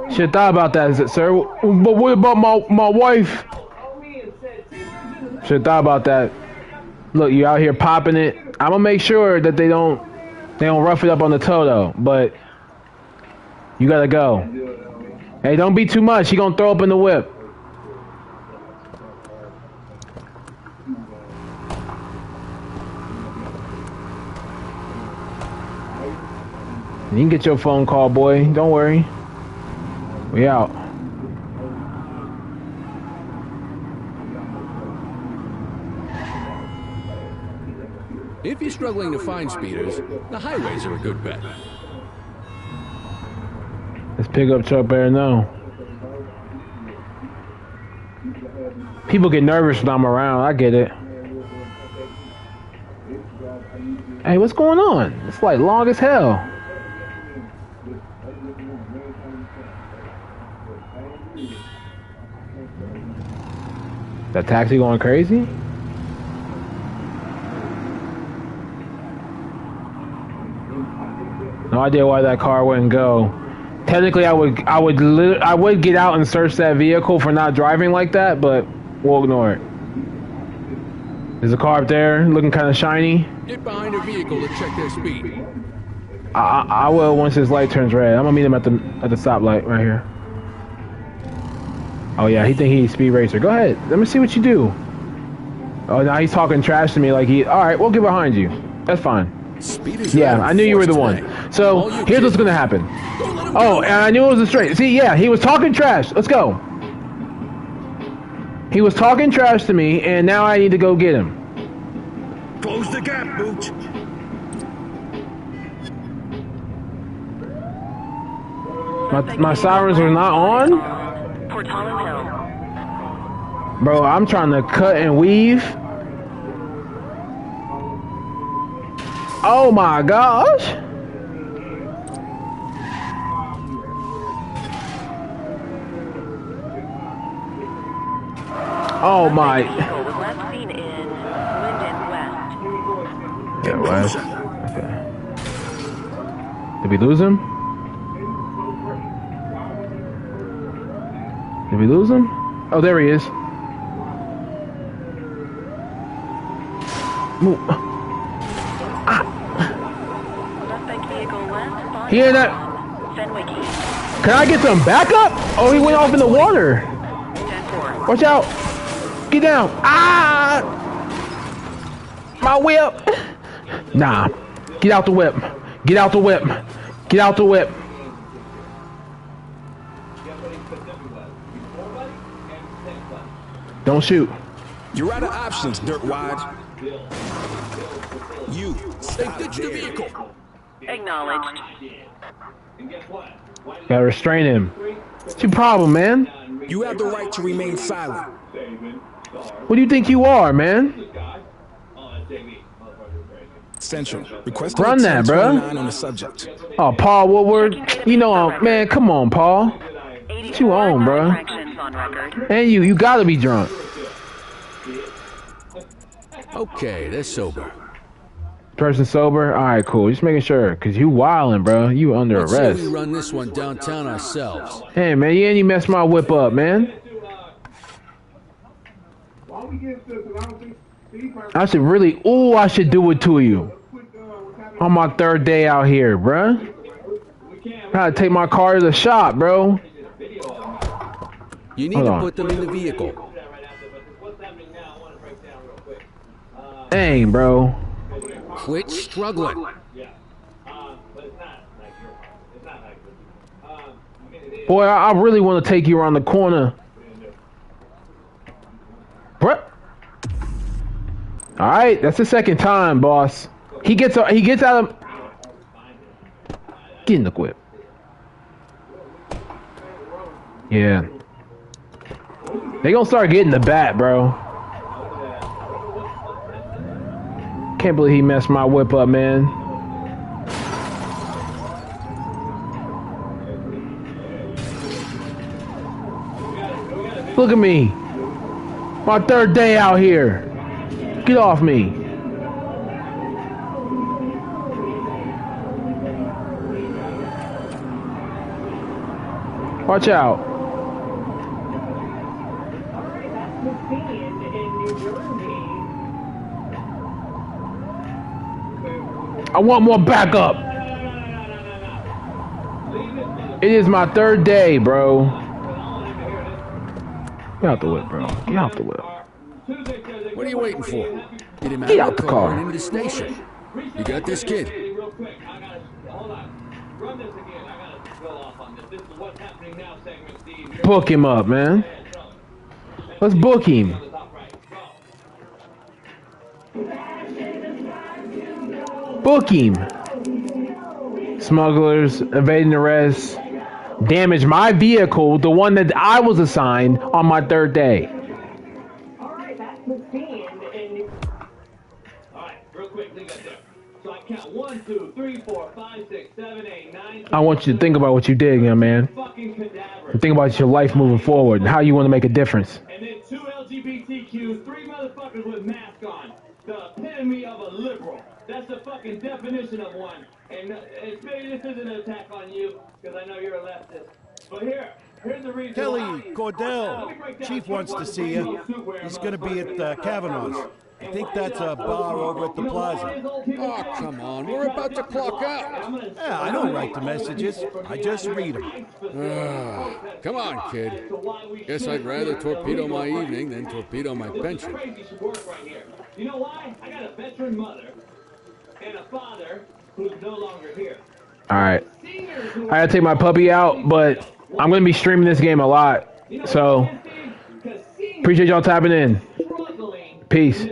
Should have thought about that, sir. But what about my wife? Should have thought about that. Look, you out here popping it. I'm gonna make sure that they don't rough it up on the toe though. But you gotta go. Hey, don't be too much. He gonna throw up in the whip. You can get your phone call, boy. Don't worry. We out. If you're struggling to find speeders, the highways are a good bet. This pickup truck better know. People get nervous when I'm around. I get it. Hey, what's going on? It's like long as hell. That taxi going crazy? No idea why that car wouldn't go. Technically, I would get out and search that vehicle for not driving like that, but we'll ignore it. There's a car up there looking kind of shiny. Get behind a vehicle to check their speed. I will once his light turns red. I'm gonna meet him at the stoplight right here. Oh yeah, he think he's speed racer. Go ahead. Let me see what you do. Oh, now he's talking trash to me like he. All right, we'll get behind you. That's fine. Yeah, I knew you were the one. So here's what's gonna happen. Oh, and I knew it was a straight. See, yeah, he was talking trash. Let's go. He was talking trash to me, and now I need to go get him. Close the gap, Booch. My sirens are not on? Bro, I'm trying to cut and weave. Oh my gosh. Oh my. Yeah, west. Okay. Did we lose him? Did we lose him? Oh, there he is. Move. Ah. Hear that? Can I get some backup? Oh, he went off in the water. Watch out. Get down. Ah! My whip. Nah. Get out the whip. Get out the whip. Get out the whip. Don't shoot. You're out of options, Dirtwad. You. They ditched the vehicle. Acknowledged. Gotta restrain him. What's your problem, man? You have the right to remain silent. What do you think you are, man? Central. Request Run that, bro. on the subject. Oh, Paul Woodward. You know, man, come on, Paul. What you on, bro? And you gotta be drunk. Okay, they're sober. Person sober? Alright, cool. Just making sure. Cause you wildin', bro. You under Let's arrest. say we run this one downtown ourselves. Hey, man, you ain't even messed my whip up, man. I should really, ooh, I should do it to you. On my third day out here, bruh. I gotta take my car to the shop, bro. You need to put them in the vehicle. Dang, bro. Quit struggling. Boy, I really want to take you around the corner. Bruh. Alright, that's the second time, boss. He gets out of... Get in the whip. Yeah. They gonna start getting the bat, bro. Can't believe he messed my whip up, man. Look at me. My third day out here. Get off me. Watch out. I want more backup. It is my third day, bro. Get out the whip, bro. Get out the whip. What are you waiting for? Get him Get out the car. and into the station. You got this, kid. Book him up, man. Let's book him. Book him. Smugglers, evading arrest, damage my vehicle, the one that I was assigned on my third day. Alright, that's the scene. Alright, real quick, leave that there. So I count 1, 2, 3, 4, 5, 6, 7, 8, 9. I want you to think about what you did, young man. And think about your life moving forward and how you want to make a difference. And then 2 LGBTQs, 3 motherfuckers with masks on. The epitome of a liberal. That's the fucking definition of one. And maybe this isn't an attack on you, because I know you're a leftist. But here's the reason Kelly, Cordell, Chief wants to see you. He's going to be at Kavanaugh's. I think that's a bar over at the plaza. Oh, come on. We're about to clock out. Yeah, I don't write the messages. I just read them. Come on, kid. Guess I'd rather torpedo my evening than torpedo my pension. You know why? I got a veteran mother and a father who's no longer here. Alright. I gotta take my puppy out, but I'm gonna be streaming this game a lot. So, appreciate y'all tapping in. Peace.